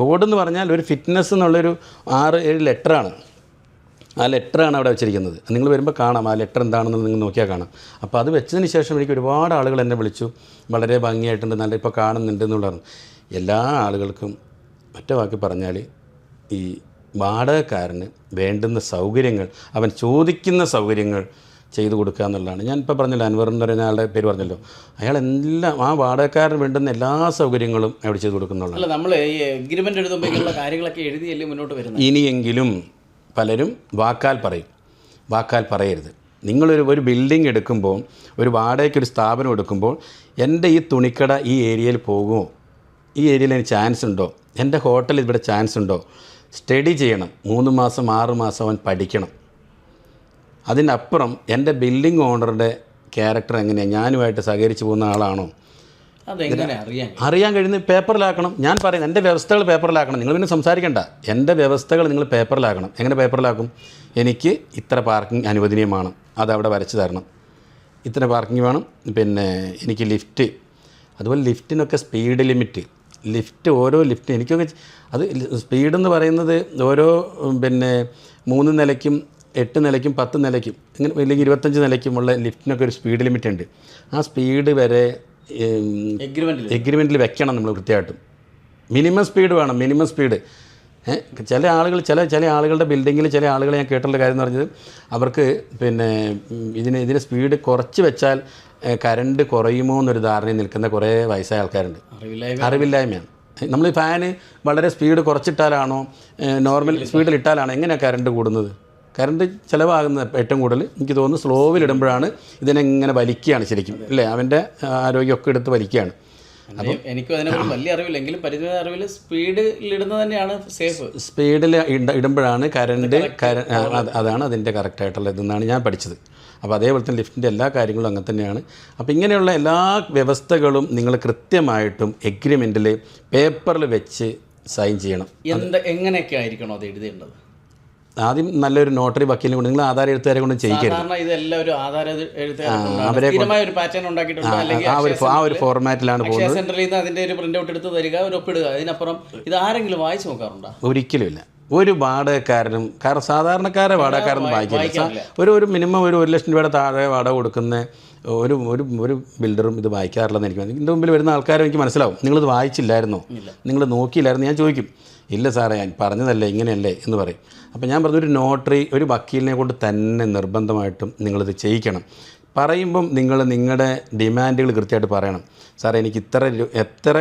ബോർഡ് എന്ന് പറഞ്ഞാൽ ഒരു ഫിറ്റ്നസ് എന്നുള്ളൊരു 6-7 ലെറ്ററാണ്. ആ ലെറ്ററാണ് അവിടെ വെച്ചിരിക്കുന്നത്. നിങ്ങൾ വരുമ്പോൾ കാണാം ആ ലെറ്റർ എന്താണെന്ന് നിങ്ങൾ നോക്കിയാൽ കാണാം. അപ്പോൾ അത് വെച്ചതിന് ശേഷം എനിക്ക് ഒരുപാട് ആളുകൾ എന്നെ വിളിച്ചു, വളരെ ഭംഗിയായിട്ടുണ്ട്, നല്ല ഇപ്പോൾ കാണുന്നുണ്ട് എന്നുള്ളതാണ്. എല്ലാ ആളുകൾക്കും ഒറ്റ വാക്കി പറഞ്ഞാൽ ഈ വാടകക്കാരന് വേണ്ടുന്ന സൗകര്യങ്ങൾ, അവൻ ചോദിക്കുന്ന സൗകര്യങ്ങൾ ചെയ്തു കൊടുക്കുക എന്നുള്ളതാണ്. ഞാനിപ്പോൾ പറഞ്ഞല്ലോ, അൻവർ എന്ന് പറയുന്ന ആളുടെ പേര് പറഞ്ഞല്ലോ, അയാൾ എല്ലാം ആ വാടകക്കാരന് വേണ്ടുന്ന എല്ലാ സൗകര്യങ്ങളും അവിടെ ചെയ്തു കൊടുക്കുന്നുള്ളതാണ്. നമ്മൾ ഈ എഗ്രിമെൻ്റ് എഴുതുമ്പോൾ കാര്യങ്ങളൊക്കെ എഴുതിയല്ലേ മുന്നോട്ട് വരുന്നത്. ഇനിയെങ്കിലും പലരും വാക്കാൽ പറയരുത്. നിങ്ങളൊരു ബിൽഡിംഗ് എടുക്കുമ്പോൾ, ഒരു വാടകയ്ക്കൊരു സ്ഥാപനം എടുക്കുമ്പോൾ, എൻ്റെ ഈ തുണിക്കട ഈ ഏരിയയിൽ പോകുമോ, ഈ ഏരിയയിൽ എനിക്ക് ചാൻസ് ഉണ്ടോ, എൻ്റെ ഹോട്ടൽ ഇവിടെ ചാൻസ് ഉണ്ടോ, സ്റ്റഡി ചെയ്യണം. 3 മാസം 6 മാസം അവൻ പഠിക്കണം. അതിനപ്പുറം എൻ്റെ ബിൽഡിംഗ് ഓണറുടെ ക്യാരക്ടർ എങ്ങനെയാണ്, ഞാനുമായിട്ട് സഹകരിച്ച് പോകുന്ന ആളാണോ, അറിയാൻ കഴിയുന്ന പേപ്പറിലാക്കണം. ഞാൻ പറയുന്നത് എൻ്റെ വ്യവസ്ഥകൾ പേപ്പറിലാക്കണം. നിങ്ങൾ പിന്നെ സംസാരിക്കണ്ട, എൻ്റെ വ്യവസ്ഥകൾ നിങ്ങൾ പേപ്പറിലാക്കണം. എങ്ങനെ പേപ്പറിലാക്കും? എനിക്ക് ഇത്ര പാർക്കിംഗ് അനുവദനീയമാണ്, അതവിടെ വരച്ച് തരണം. ഇത്ര പാർക്കിംഗ് വേണം. പിന്നെ എനിക്ക് ലിഫ്റ്റ്, അതുപോലെ ലിഫ്റ്റിനൊക്കെ സ്പീഡ് ലിമിറ്റ്, ഓരോ ലിഫ്റ്റ് എനിക്കൊക്കെ അത് സ്പീഡെന്ന് പറയുന്നത് ഓരോ 3 നിലയ്ക്കും 8 നിലയ്ക്കും 10 നിലയ്ക്കും ഇങ്ങനെ അല്ലെങ്കിൽ 25 നിലയ്ക്കുമുള്ള ലിഫ്റ്റിനൊക്കെ ഒരു സ്പീഡ് ലിമിറ്റ് ഉണ്ട്. ആ സ്പീഡ് വരെ എഗ്രിമെൻറ്റിൽ വെക്കണം നമ്മൾ കൃത്യമായിട്ടും. മിനിമം സ്പീഡ് വേണം, മിനിമം സ്പീഡ്. ചില ആളുകളുടെ ബിൽഡിങ്ങിൽ ചില ആളുകൾ ഞാൻ കേട്ടുള്ള കാര്യം എന്ന് പറഞ്ഞത്, അവർക്ക് ഇതിന് സ്പീഡ് കുറച്ച് വെച്ചാൽ കറണ്ട് കുറയുമോ എന്നൊരു ധാരണയിൽ നിൽക്കുന്ന കുറേ വയസ്സായ ആൾക്കാരുണ്ട്. അറിവില്ലായ്മയാണ്. നമ്മൾ ഫാന് വളരെ സ്പീഡ് കുറച്ചിട്ടാലാണോ നോർമൽ സ്പീഡിൽ ഇട്ടാലാണോ എങ്ങനെയാണ് കറണ്ട് കൂടുന്നത്? കറണ്ട് ചിലവാകുന്നത് ഏറ്റവും കൂടുതൽ എനിക്ക് തോന്നുന്നു സ്ലോവിലിടുമ്പോഴാണ്. ഇതിനെങ്ങനെ വലിക്കുകയാണ് ശരിക്കും, അല്ലേ? അവൻ്റെ ആരോഗ്യമൊക്കെ എടുത്ത് വലിക്കുകയാണ്. അപ്പോൾ എനിക്കും അതിനെക്കുറിച്ച് വലിയ അറിവില്ലെങ്കിലും പരിമിത അറിവിൽ സ്പീഡിലിടുന്നത് തന്നെയാണ് സേഫ്. സ്പീഡിൽ ഇടുമ്പോഴാണ് അതാണ് അതിൻ്റെ കറക്റ്റായിട്ടുള്ള ഇതെന്നാണ് ഞാൻ പഠിച്ചത്. അപ്പോൾ അതേപോലെ തന്നെ ലിഫ്റ്റിൻ്റെ എല്ലാ കാര്യങ്ങളും അങ്ങനെ തന്നെയാണ്. അപ്പോൾ ഇങ്ങനെയുള്ള എല്ലാ വ്യവസ്ഥകളും നിങ്ങൾ കൃത്യമായിട്ടും എഗ്രിമെൻറ്റിൽ പേപ്പറിൽ വെച്ച് സൈൻ ചെയ്യണം. എങ്ങനെയൊക്കെ ആയിരിക്കണം അത് എഴുതേണ്ടത്? ആദ്യം നല്ലൊരു നോട്ടറി വക്കീലിനെ കൊണ്ട്, നിങ്ങൾ ആധാര എഴുത്തുകാരെ കൊണ്ട് ചെയ്യിക്കരുത്. ആ ഒരു ഫോർമാറ്റിലാണ് പോകുന്നത്. സെന്ററിൽ നിന്ന് അതിന്റെ ഒരു പ്രിന്റ് ഔട്ട് എടുത്ത് തരിക, ഒരു ഒപ്പിടുക. അതിനപ്പുറം ഇത് ആരെങ്കിലും വായിച്ചു നോക്കാറുണ്ടോ? ഒരിക്കലുമില്ല. ഒരു വാടകക്കാരനും, കാരണം സാധാരണക്കാരെ വാടകക്കാരൊന്നും വായിക്കില്ല. ഒരു മിനിമം ഒരു 1 ലക്ഷം രൂപയുടെ താഴെ വാടക കൊടുക്കുന്ന ഒരു ബിൽഡറും ഇത് വായിക്കാറില്ലെന്ന് എനിക്ക് ഇതിൻ്റെ മുമ്പിൽ വരുന്ന ആൾക്കാരും എനിക്ക് മനസ്സിലാവും. നിങ്ങളിത് വായിച്ചില്ലായിരുന്നോ, നിങ്ങൾ നോക്കിയില്ലായിരുന്നു? ഞാൻ ചോദിക്കും, ഇല്ല സാറേ ഞാൻ പറഞ്ഞതല്ലേ ഇങ്ങനെയല്ലേ എന്ന് പറയും. അപ്പോൾ ഞാൻ പറഞ്ഞു, ഒരു നോട്ടറി, ഒരു വക്കീലിനെ കൊണ്ട് തന്നെ നിർബന്ധമായിട്ടും നിങ്ങളിത് ചെയ്യിക്കണം. പറയുമ്പം നിങ്ങളുടെ ഡിമാൻഡുകൾ കൃത്യമായിട്ട് പറയണം. സാറേ എനിക്ക് എത്ര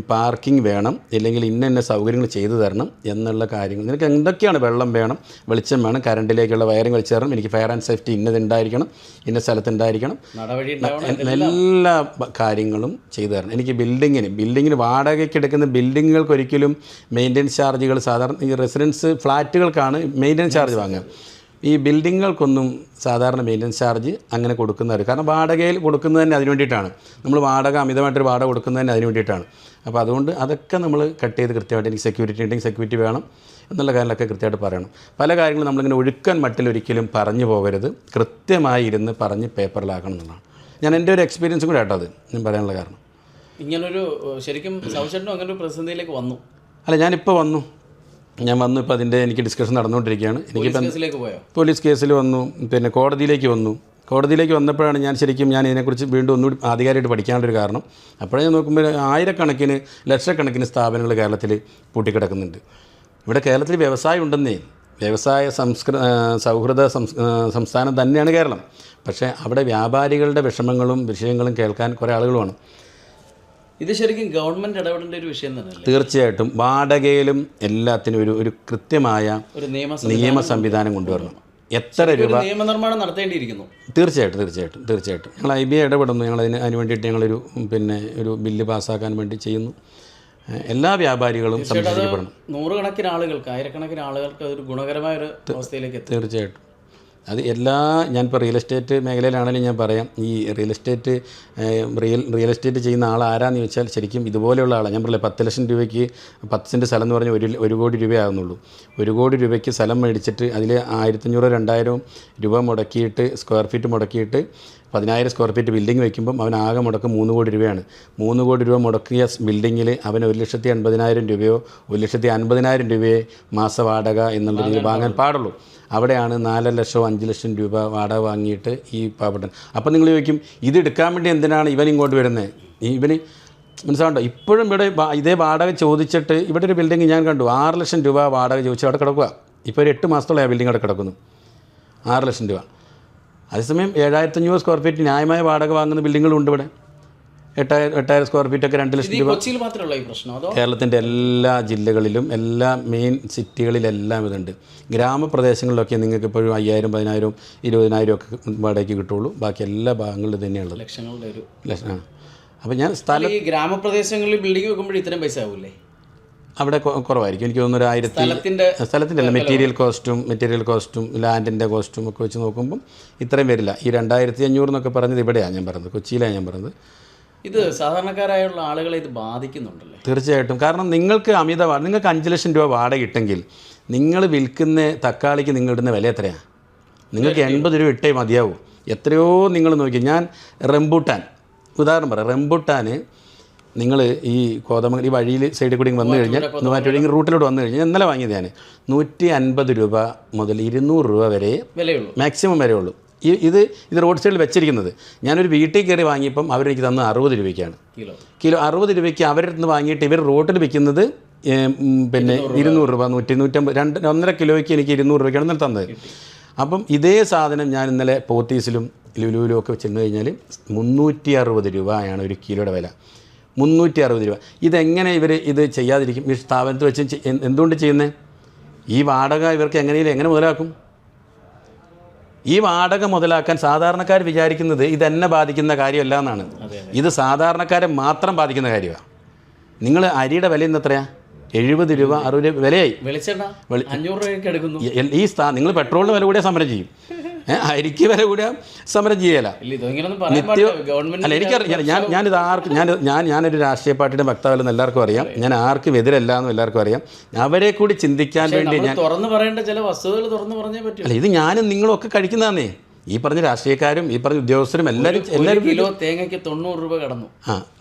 പാർക്കിംഗ് വേണം, ഇല്ലെങ്കിൽ ഇന്ന സൗകര്യങ്ങൾ ചെയ്തു തരണം എന്നുള്ള കാര്യങ്ങൾ. നിനക്ക് എന്തൊക്കെയാണ്? വെള്ളം വേണം, വെളിച്ചം വേണം, കറണ്ടിലേക്കുള്ള വയറിങ് വലിച്ചു തരണം, എനിക്ക് ഫയർ ആൻഡ് സേഫ്റ്റി ഇന്നതുണ്ടായിരിക്കണം, ഇന്ന സ്ഥലത്തുണ്ടായിരിക്കണം, എല്ലാ കാര്യങ്ങളും ചെയ്തു തരണം. എനിക്ക് ബിൽഡിങ്ങിന് വാടകയ്ക്ക് എടുക്കുന്ന ബിൽഡിങ്ങുകൾക്ക് ഒരിക്കലും മെയിൻ്റെനൻസ് ചാർജുകൾ, സാധാരണ ഈ റെസിഡൻസ് ഫ്ലാറ്റുകൾക്കാണ് മെയിൻ്റെനൻസ് ചാർജ് വാങ്ങുക. ഈ ബിൽഡിങ്ങുകൾക്കൊന്നും സാധാരണ മെയിൻ്റെനൻസ് ചാർജ് അങ്ങനെ കൊടുക്കുന്നവർ, കാരണം വാടകയിൽ കൊടുക്കുന്നത് തന്നെ അതിന് വേണ്ടിയിട്ടാണ്. നമ്മൾ അമിതമായിട്ടൊരു വാടക കൊടുക്കുന്നത് തന്നെ അതിന് വേണ്ടിയിട്ടാണ്. അപ്പോൾ അതുകൊണ്ട് അതൊക്കെ നമ്മൾ കട്ട് ചെയ്ത് കൃത്യമായിട്ട്, എനിക്ക് സെക്യൂരിറ്റി ഉണ്ടെങ്കിൽ സെക്യൂരിറ്റി വേണം എന്നുള്ള കാര്യങ്ങളൊക്കെ കൃത്യമായിട്ട് പറയണം. പല കാര്യങ്ങളും നമ്മളിങ്ങനെ ഒഴുക്കൻ മട്ടിലൊരിക്കലും പറഞ്ഞു പോകരുത്, കൃത്യമായി ഇരുന്ന് പറഞ്ഞ് പേപ്പറിലാക്കണം എന്നുള്ളതാണ്. ഞാൻ എൻ്റെ ഒരു എക്സ്പീരിയൻസും കൂടെ ആട്ടോ അത് ഞാൻ പറയാനുള്ള കാരണം. ഇങ്ങനൊരു ശരിക്കും സൗചേട്ടനും അങ്ങനെ ഒരു പ്രതിസന്ധിയിലേക്ക് വന്നു? അല്ല, ഞാനിപ്പോൾ വന്നു. ഇപ്പോൾ അതിൻ്റെ എനിക്ക് ഡിസ്കഷൻ നടന്നുകൊണ്ടിരിക്കുകയാണ്. പോലീസ് കേസിൽ വന്നു, പിന്നെ കോടതിയിലേക്ക് വന്നപ്പോഴാണ് ഞാൻ ഇതിനെക്കുറിച്ച് വീണ്ടും ഒന്നുകൂടി ആധികാരികമായിട്ട് പഠിക്കാനുള്ളൊരു കാരണം. അപ്പോഴേ ഞാൻ നോക്കുമ്പോൾ ആയിരക്കണക്കിന് ലക്ഷക്കണക്കിന് സ്ഥാപനങ്ങൾ കേരളത്തിൽ പൂട്ടിക്കിടക്കുന്നുണ്ട്. ഇവിടെ കേരളത്തിൽ വ്യവസായം ഉണ്ടെന്നേ, വ്യവസായ സൗഹൃദ സംസ്ഥാനം തന്നെയാണ് കേരളം. പക്ഷേ അവിടെ വ്യാപാരികളുടെ വിഷയങ്ങളും കേൾക്കാൻ കുറേ ആളുകളുമാണ്. ഇത് ശരിക്കും ഗവൺമെൻറ് ഇടപെടേണ്ട ഒരു വിഷയം തന്നെയല്ലേ? തീർച്ചയായിട്ടും. വാടകയിലും എല്ലാത്തിനും ഒരു കൃത്യമായ ഒരു നിയമ സംവിധാനം കൊണ്ടുവരണം. എത്ര രൂപ നിയമനിർമ്മാണം നടത്തേണ്ടിയിരിക്കുന്നു. തീർച്ചയായിട്ടും ഞങ്ങൾ IBA ഇടപെടുന്നു. അതിന് വേണ്ടിയിട്ട് ഞങ്ങളൊരു ഒരു ബില്ല് പാസ്സാക്കാൻ വേണ്ടി ചെയ്യുന്നു. എല്ലാ വ്യാപാരികളും സംരക്ഷിക്കപ്പെടണം. നൂറുകണക്കിന് ആളുകൾക്ക്, ആയിരക്കണക്കിന് ആളുകൾക്ക് അതൊരു ഗുണകരമായ ഒരു അവസ്ഥയിലേക്ക് എത്തും. തീർച്ചയായിട്ടും. അത് ഞാനിപ്പോൾ റിയൽ എസ്റ്റേറ്റ് മേഖലയിലാണെങ്കിലും ഞാൻ പറയാം, ഈ റിയൽ എസ്റ്റേറ്റ് ചെയ്യുന്ന ആൾ ആരാന്ന് ചോദിച്ചാൽ ശരിക്കും ഇതുപോലെയുള്ള ആളാണ്. ഞാൻ പറയില്ല 10 ലക്ഷം രൂപയ്ക്ക് 10 സെൻറ്റ് സ്ഥലം എന്ന് പറഞ്ഞാൽ 1 കോടി രൂപയാകുന്നുള്ളൂ. 1 കോടി രൂപയ്ക്ക് സ്ഥലം മേടിച്ചിട്ട് അതിൽ 1500-2000 രൂപ മുടക്കിയിട്ട് സ്ക്വയർ ഫീറ്റ് മുടക്കിയിട്ട് 10,000 സ്ക്വയർ ഫീറ്റ് ബിൽഡിംഗ് വയ്ക്കുമ്പം അവൻ ആകെ മുടക്കം 3 കോടി രൂപയാണ്. 3 കോടി രൂപ മുടക്കിയ ബിൽഡിങ്ങിൽ അവന് 1,80,000 രൂപയോ 1,50,000 രൂപയെ മാസ വാടക എന്നുള്ള രീതിയിൽ വാങ്ങാൻ പാടുള്ളൂ. അവിടെയാണ് 4 ലക്ഷമോ 5 ലക്ഷം രൂപ വാടക വാങ്ങിയിട്ട് ഈ പാവപ്പെട്ടൻ. അപ്പം നിങ്ങൾ ചോദിക്കും, ഇത് എടുക്കാൻ വേണ്ടി എന്തിനാണ് ഇവൻ ഇങ്ങോട്ട് വരുന്നത്? ഇവന് മനസ്സിലാണ്ടോ? ഇപ്പോഴും ഇവിടെ ഇതേ വാടക ചോദിച്ചിട്ട് ഇവിടെ ഒരു ബിൽഡിംഗ് ഞാൻ കണ്ടു 6 ലക്ഷം രൂപ വാടക ചോദിച്ച് അവിടെ കിടക്കുക. ഇപ്പോൾ ഒരു 8 മാസത്തോളം ആ ബിൽഡിംഗ് അവിടെ കിടക്കുന്നു, 6 ലക്ഷം രൂപ. അതേസമയം 7,500 സ്ക്വയർ ഫീറ്റ് ന്യായമായ വാടക വാങ്ങുന്ന ബിൽഡിങ്ങുകളുണ്ട് ഇവിടെ. 8,000 സ്ക്വയർ ഫീറ്റൊക്കെ 2 ലക്ഷം രൂപ. കൊച്ചിയിൽ മാത്രമല്ല ഈ പ്രശ്നം, അതോ കേരളത്തിൻ്റെ എല്ലാ ജില്ലകളിലും എല്ലാ മെയിൻ സിറ്റികളിലെല്ലാം ഇതുണ്ട്. ഗ്രാമപ്രദേശങ്ങളിലൊക്കെ നിങ്ങൾക്ക് ഇപ്പോഴും 5,000, 10,000, 20,000 ഒക്കെ വാടകയ്ക്ക് കിട്ടുള്ളൂ. ബാക്കി എല്ലാ ഭാഗങ്ങളിലും തന്നെയുള്ളത് ലക്ഷങ്ങളുടെ ഒരു ലക്ഷം. അപ്പോൾ ഞാൻ ഈ ഗ്രാമപ്രദേശങ്ങളിൽ ബിൽഡിംഗ് വെക്കുമ്പോൾ ഇത്രയും പൈസ ആവില്ലേ? അവിടെ കുറവായിരിക്കും. എനിക്ക് തോന്നുന്നു 1,000 സ്ഥലത്തിൻ്റെ അല്ല, മെറ്റീരിയൽ കോസ്റ്റും ലാൻഡിൻ്റെ കോസ്റ്റും ഒക്കെ വെച്ച് നോക്കുമ്പം ഇത്രയും വരില്ല. ഈ 2,500 എന്നൊക്കെ പറഞ്ഞത് ഇവിടെയാണ് ഞാൻ പറയുന്നത്, കൊച്ചിയിലാണ് ഞാൻ പറയുന്നത്. ഇത് സാധാരണക്കാരായുള്ള ആളുകളെ ഇത് ബാധിക്കുന്നുണ്ടല്ലേ? തീർച്ചയായിട്ടും. കാരണം നിങ്ങൾക്ക് നിങ്ങൾക്ക് 5 ലക്ഷം രൂപ വാടക കിട്ടെങ്കിൽ നിങ്ങൾ വിൽക്കുന്ന തക്കാളിക്ക് നിങ്ങൾ ഇടുന്ന വില എത്രയാണ്? നിങ്ങൾക്ക് 80 രൂപ ഇട്ടേ മതിയാവും. എത്രയോ നിങ്ങൾ നോക്കി. ഞാൻ ഉദാഹരണം പറയാം, റംബൂട്ടാൻ നിങ്ങൾ ഈ കോതമംഗലം ഈ വഴിയിൽ സൈഡിൽ കൂടി വന്നു കഴിഞ്ഞാൽ മൂവാറ്റുപുഴ റൂട്ടിലോട്ട് വന്നു കഴിഞ്ഞാൽ ഇന്നലെ വാങ്ങിയത് ഞാൻ 150 രൂപ മുതൽ 200 രൂപ വരെ വിലയുള്ളൂ, മാക്സിമം വരെ ഉള്ളൂ. ഇത് റോഡ് സൈഡിൽ വെച്ചിരിക്കുന്നത്. ഞാനൊരു വീട്ടിൽ കയറി വാങ്ങിയപ്പം അവരെനിക്ക് തന്നത് 60 രൂപയ്ക്കാണ് കിലോ. 60 രൂപയ്ക്ക് അവരുടെ അടുത്ത് വാങ്ങിയിട്ട് ഇവർ റോഡിൽ വിൽക്കുന്നത് പിന്നെ 200 രൂപ, 150, 1.5 കിലോയ്ക്ക് എനിക്ക് 200 രൂപയ്ക്കാണ് ഇന്നലെ തന്നത്. അപ്പം ഇതേ സാധനം ഞാൻ ഇന്നലെ പോത്തീസിലും ലുലുവിലും ഒക്കെ ചെന്ന് കഴിഞ്ഞാൽ 360 രൂപയാണ് ഒരു കിലോയുടെ വില. 360 രൂപ. ഇതെങ്ങനെ ഇവർ ഇത് ചെയ്യാതിരിക്കും? ഈ സ്ഥാപനത്തിൽ വെച്ച് എന്തുകൊണ്ട് ചെയ്യുന്നത്? ഈ വാടക ഇവർക്ക് എങ്ങനെ മുതലാക്കും? ഈ വാടക മുതലാക്കാൻ സാധാരണക്കാർ വിചാരിക്കുന്നത് ഇതെന്നെ ബാധിക്കുന്ന കാര്യമല്ല എന്നാണ്. ഇത് സാധാരണക്കാരെ മാത്രം ബാധിക്കുന്ന കാര്യമാണ്. നിങ്ങൾ അരിയുടെ വില ഇന്ന് എത്രയാണ്? 70 രൂപ 60 രൂപ വിലയായി. 500 രൂപയ്ക്ക് എടുക്കുന്നു. നിങ്ങൾ പെട്രോളിന് വില കൂടിയ സമരം ചെയ്യും, അരിക്ക് വില കൂടിയ സമരം ചെയ്യല. അല്ല, എനിക്കറിയാം. ഞാനൊരു രാഷ്ട്രീയ പാർട്ടിയുടെ വക്താവല്ലെന്ന് എല്ലാവർക്കും അറിയാം. ഞാൻ ആർക്കും എതിരല്ല എന്നും എല്ലാവർക്കും അറിയാം. അവരെ കൂടി ചിന്തിക്കാൻ വേണ്ടി ഞാൻ തുറന്നു പറയേണ്ട ചില വസ്തുതകൾ തുറന്നു പറഞ്ഞേ പറ്റൂ. അല്ല, ഇത് ഞാനും നിങ്ങളും ഒക്കെ കഴിക്കുന്നതാന്നേ. ഈ പറഞ്ഞ രാഷ്ട്രീയക്കാരും ഈ പറഞ്ഞ ഉദ്യോഗസ്ഥരും എല്ലാവരും കിലോ തേങ്ങയ്ക്ക് 90 രൂപ കടന്നു.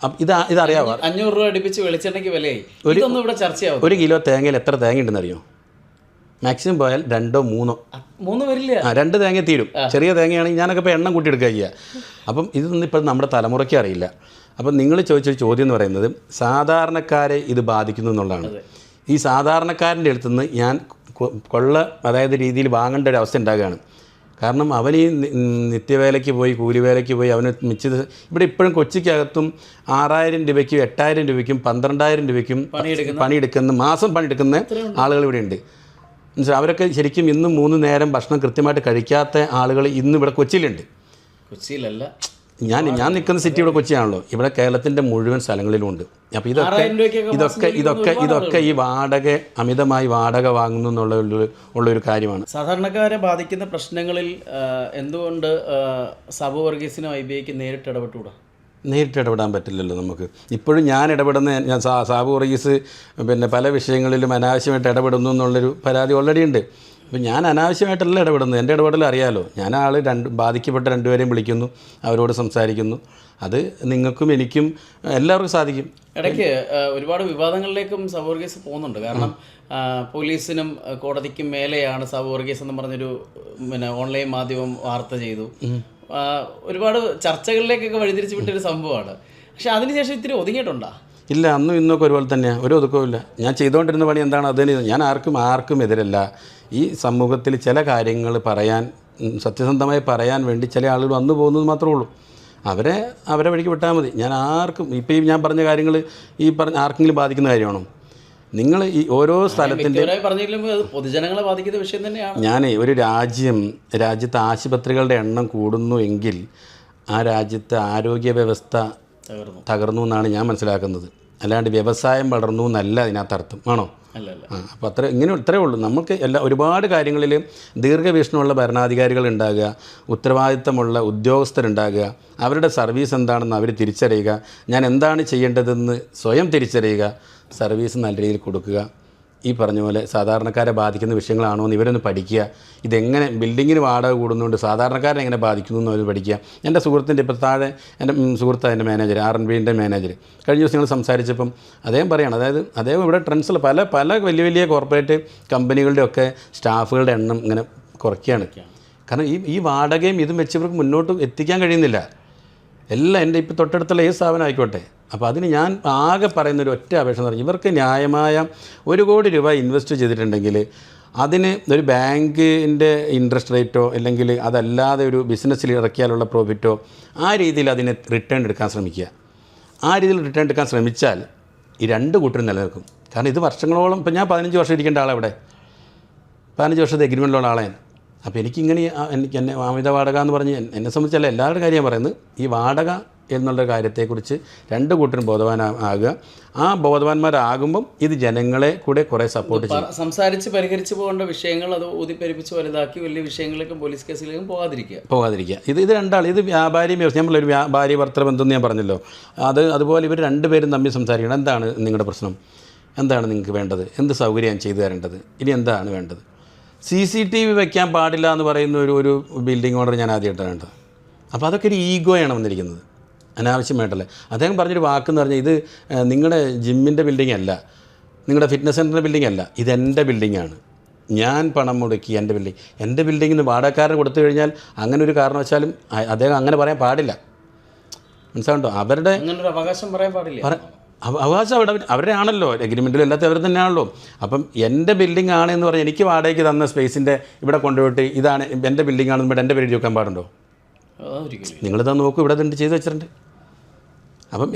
ഇതറിയാവോ? 500 രൂപ അടുപ്പിച്ച് വെളിച്ചെണ്ണയ്ക്ക് വിലയായി. ഇതൊന്നും ഇവിടെ ചർച്ചയാവും. 1 കിലോ തേങ്ങയിൽ എത്ര തേങ്ങ ഉണ്ടെന്ന് അറിയോ? മാക്സിമം പോയാൽ 2 3 വരില്ല. 2 തേങ്ങ തീരും. ചെറിയ തേങ്ങയാണെങ്കിൽ ഞാനൊക്കെ ഇപ്പോൾ എണ്ണം കൂട്ടിയെടുക്കുക ചെയ്യുക. അപ്പം ഇതൊന്നും ഇപ്പോൾ നമ്മുടെ തലമുറയ്ക്ക് അറിയില്ല. അപ്പം നിങ്ങൾ ചോദിച്ചൊരു ചോദ്യം എന്ന് പറയുന്നത് സാധാരണക്കാരെ ഇത് ബാധിക്കുന്നു എന്നുള്ളതാണ്. ഈ സാധാരണക്കാരൻ്റെ അടുത്തുനിന്ന് ഞാൻ അതായത് രീതിയിൽ വാങ്ങേണ്ട ഒരു അവസ്ഥ ഉണ്ടാകുകയാണ്. കാരണം അവൻ ഈ നിത്യവേലയ്ക്ക് പോയി കൂലിവേലയ്ക്ക് പോയി അവന് ഇവിടെ ഇപ്പോഴും കൊച്ചിക്കകത്തും 6,000 രൂപയ്ക്കും 8,000 രൂപയ്ക്കും 12,000 രൂപയ്ക്കും മാസം പണിയെടുക്കുന്ന ആളുകൾ ഇവിടെ ഉണ്ട്. അവരൊക്കെ ശരിക്കും ഇന്നും 3 നേരം ഭക്ഷണം കൃത്യമായിട്ട് കഴിക്കാത്ത ആളുകൾ ഇന്ന് ഇവിടെ കൊച്ചിയിലുണ്ട്. കൊച്ചിയിലല്ല, ഞാൻ നിൽക്കുന്ന സിറ്റി ഇവിടെ കൊച്ചിയാണല്ലോ. ഇവിടെ കേരളത്തിൻ്റെ മുഴുവൻ സ്ഥലങ്ങളിലും ഉണ്ട്. അപ്പോൾ ഇതൊക്കെ ഈ വാടക അമിതമായി വാടക വാങ്ങുന്നു ഉള്ളൊരു കാര്യമാണ്. സാധാരണക്കാരെ ബാധിക്കുന്ന പ്രശ്നങ്ങളിൽ എന്തുകൊണ്ട് സാബു വർഗീസിനും IBIക്ക് നേരിട്ട് ഇടപെട്ടുകൂടാ? നേരിട്ട് ഇടപെടാൻ പറ്റില്ലല്ലോ നമുക്ക്. ഇപ്പോഴും ഞാൻ സാബു വർഗീസ് പിന്നെ പല വിഷയങ്ങളിലും അനാവശ്യമായിട്ട് ഇടപെടുന്നു എന്നുള്ളൊരു പരാതി ഓൾറെഡി ഉണ്ട്. അപ്പോൾ ഞാൻ അനാവശ്യമായിട്ടല്ല ഇടപെടുന്നത്. എൻ്റെ ഇടപെടൽ അറിയാമല്ലോ. ഞാൻ ബാധിക്കപ്പെട്ട 2 പേരെയും വിളിക്കുന്നു, അവരോട് സംസാരിക്കുന്നു. അത് നിങ്ങൾക്കും എനിക്കും എല്ലാവർക്കും സാധിക്കും. ഇടയ്ക്ക് ഒരുപാട് വിവാദങ്ങളിലേക്കും സാബു വർഗീസ് പോകുന്നുണ്ട്. കാരണം പോലീസിനും കോടതിക്കും മേലെയാണ് സാബു വർഗീസ് എന്ന് പറഞ്ഞൊരു ഓൺലൈൻ മാധ്യമം വാർത്ത ചെയ്തു. ഒരുപാട് ചർച്ചകളിലേക്കൊക്കെ വഴിതിരിച്ചു വിട്ടൊരു സംഭവമാണ്. പക്ഷെ അതിനുശേഷം ഇത്തിരി ഒതുങ്ങിയിട്ടുണ്ടോ? ഇല്ല, അന്നും ഇന്നൊക്കെ ഒരുപോലെ തന്നെയാണ്. ഒരു ഒതുക്കവുമില്ല. ഞാൻ ചെയ്തുകൊണ്ടിരുന്ന പണി എന്താണ് അതിന് ഞാൻ ആർക്കും എതിരല്ല. ഈ സമൂഹത്തിൽ ചില കാര്യങ്ങൾ സത്യസന്ധമായി പറയാൻ വേണ്ടി ചില ആളുകൾ വന്നു പോകുന്നത് മാത്രമേ ഉള്ളൂ. അവരെ വഴിക്ക് വിട്ടാൽ മതി. ഞാൻ ആർക്കും ഇപ്പോൾ ഞാൻ പറഞ്ഞ കാര്യങ്ങൾ ആർക്കെങ്കിലും ബാധിക്കുന്ന കാര്യമാണോ? നിങ്ങൾ ഈ ഓരോ സ്ഥലത്തിൻ്റെ പൊതുജനങ്ങളെ ബാധിക്കുന്ന വിഷയം തന്നെയാണ്. ഒരു രാജ്യത്തെ ആശുപത്രികളുടെ എണ്ണം കൂടുന്നു എങ്കിൽ ആ രാജ്യത്തെ ആരോഗ്യ വ്യവസ്ഥ തകർന്നു എന്നാണ് ഞാൻ മനസ്സിലാക്കുന്നത്. അല്ലാണ്ട് വ്യവസായം വളർന്നു എന്നല്ല അതിനകത്ത് അർത്ഥം. ആണോ? അപ്പോൾ ഇത്രയേ ഉള്ളൂ. നമുക്ക് ഒരുപാട് കാര്യങ്ങളിൽ ദീർഘവീക്ഷണമുള്ള ഭരണാധികാരികൾ ഉണ്ടാകുക, ഉത്തരവാദിത്തമുള്ള ഉദ്യോഗസ്ഥരുണ്ടാകുക, അവരുടെ സർവീസ് എന്താണെന്ന് അവർ തിരിച്ചറിയുക, ഞാൻ എന്താണ് ചെയ്യേണ്ടതെന്ന് സ്വയം തിരിച്ചറിയുക, സർവീസ് നല്ല രീതിയിൽ കൊടുക്കുക. ഈ പറഞ്ഞ പോലെ സാധാരണക്കാരെ ബാധിക്കുന്ന വിഷയങ്ങളാണോ എന്ന് ഇവരൊന്ന് പഠിക്കുക. ഇതെങ്ങനെ ബിൽഡിങ്ങിന് വാടക കൂടുന്നതുകൊണ്ട് സാധാരണക്കാരെ എങ്ങനെ ബാധിക്കുന്നു എന്ന് അവർ പഠിക്കുക. എൻ്റെ സുഹൃത്തിൻ്റെ ഇപ്പോൾ താഴെ എൻ്റെ സുഹൃത്താണ് എൻ്റെ മാനേജർ, R&Bൻ്റെ മാനേജർ. കഴിഞ്ഞ ദിവസം ഞങ്ങൾ സംസാരിച്ചപ്പം അദ്ദേഹം പറയുകയാണ്, അതായത് അദ്ദേഹം ഇവിടെ ട്രെൻഡ്സിൽ പല വലിയ വലിയ കോർപ്പറേറ്റ് കമ്പനികളുടെയൊക്കെ സ്റ്റാഫുകളുടെ എണ്ണം ഇങ്ങനെ കുറയ്ക്കുകയാണ്. കാരണം ഈ വാടകയും ഇതും വെച്ച് ഇവർക്ക് മുന്നോട്ട് എത്തിക്കാൻ കഴിയുന്നില്ല. എല്ലാം എൻ്റെ ഇപ്പോൾ തൊട്ടടുത്തുള്ള ഈ സ്ഥാപനം ആയിക്കോട്ടെ. അപ്പോൾ അതിന് ഞാൻ ആകെ പറയുന്നൊരു ഒറ്റ അപേക്ഷ എന്ന് പറഞ്ഞാൽ, ഇവർക്ക് ന്യായമായ 1 കോടി രൂപ ഇൻവെസ്റ്റ് ചെയ്തിട്ടുണ്ടെങ്കിൽ അതിന് ഒരു ബാങ്കിൻ്റെ ഇൻട്രസ്റ്റ് റേറ്റോ അല്ലെങ്കിൽ അതല്ലാതെ ഒരു ബിസിനസ്സിൽ ഇറക്കിയാലുള്ള പ്രോഫിറ്റോ ആ രീതിയിൽ അതിനെ റിട്ടേൺ എടുക്കാൻ ശ്രമിക്കുക. ആ രീതിയിൽ റിട്ടേൺ എടുക്കാൻ ശ്രമിച്ചാൽ ഈ 2 കൂട്ടരും നിലനിൽക്കും. കാരണം ഇത് വർഷങ്ങളോളം, ഇപ്പോൾ ഞാൻ 15 വർഷം ഇരിക്കേണ്ട ആളവിടെ, 15 വർഷത്തെ എഗ്രിമെൻറ്റിലുള്ള ആളെ. അപ്പോൾ എനിക്കിങ്ങനെ എന്നെ അമിത വാടക എന്ന് പറഞ്ഞ് എന്നെ സംബന്ധിച്ചല്ല, എല്ലാവരുടെ കാര്യം പറയുന്നത്, ഈ വാടക എന്നുള്ള കാര്യത്തെക്കുറിച്ച് 2 കൂട്ടരും ബോധവാനാകുക. ആ ബോധവാന്മാരാകുമ്പം ഇത് ജനങ്ങളെ കൂടെ കുറേ സപ്പോർട്ട് ചെയ്യും. സംസാരിച്ച് പരിഹരിച്ച് പോകേണ്ട വിഷയങ്ങൾ അത് ഊതിപ്പെരിപ്പിച്ച് വലുതാക്കി വലിയ വിഷയങ്ങളിലേക്കും പോലീസ് കേസിലേക്കും പോകാതിരിക്കുക. ഇത് രണ്ടാൾ, ഇത് വ്യാപാരിയും ഞാൻ ഒരു ഭാര്യ ഭർത്തൃ ബന്ധം ഞാൻ പറഞ്ഞല്ലോ, അതുപോലെ ഇവർ 2 പേരും തമ്മിൽ സംസാരിക്കണം. എന്താണ് നിങ്ങളുടെ പ്രശ്നം, എന്താണ് നിങ്ങൾക്ക് വേണ്ടത്, എന്ത് സൗകര്യം ചെയ്തു തരേണ്ടത്, ഇനി എന്താണ് വേണ്ടത്. CCTV വയ്ക്കാൻ പാടില്ല എന്ന് പറയുന്ന ഒരു ബിൽഡിംഗ് ഓണർ ഞാൻ ആദ്യമായിട്ടാണ് കണ്ടത്. അപ്പോൾ അതൊക്കെ ഒരു ഈഗോയാണ് വന്നിരിക്കുന്നത്, അനാവശ്യമായിട്ടല്ലേ. അദ്ദേഹം പറഞ്ഞൊരു വാക്കെന്ന് പറഞ്ഞാൽ, ഇത് നിങ്ങളുടെ ജിമ്മിൻ്റെ ബിൽഡിംഗ് അല്ല, നിങ്ങളുടെ ഫിറ്റ്നസ് സെൻ്ററിൻ്റെ ബിൽഡിംഗ് അല്ല, ഇതെൻ്റെ ബിൽഡിങ്ങാണ്, ഞാൻ പണം മുടക്കി എൻ്റെ ബിൽഡിങ്ങിന് വാടകക്കാരന് കൊടുത്തു കഴിഞ്ഞാൽ അങ്ങനെ ഒരു കാരണവശാലും അദ്ദേഹം അങ്ങനെ പറയാൻ പാടില്ല. മനസ്സിലാണ്ടോ? അവരുടെ അവകാശം പറയാൻ പാടില്ല. അവകാശം അവരുടെ ആണല്ലോ, എഗ്രിമെൻറ്റിൽ എല്ലാത്തും അവർ തന്നെയാണല്ലോ. അപ്പം എൻ്റെ ബിൽഡിംഗ് ആണ് എന്ന് പറഞ്ഞാൽ എനിക്ക് വാടകയ്ക്ക് തന്ന സ്പേസിൻ്റെ ഇവിടെ കൊണ്ടുപോയിട്ട് ഇതാണ് എൻ്റെ ബിൽഡിംഗ് ആണെന്ന് ഇവിടെ എൻ്റെ പേര് ചോദിക്കാൻ പാടുണ്ടോ? നിങ്ങളിതാ നോക്കൂ, ഇവിടെ ഇതുണ്ട്, ചെയ്ത് വെച്ചിട്ടുണ്ട്. അപ്പം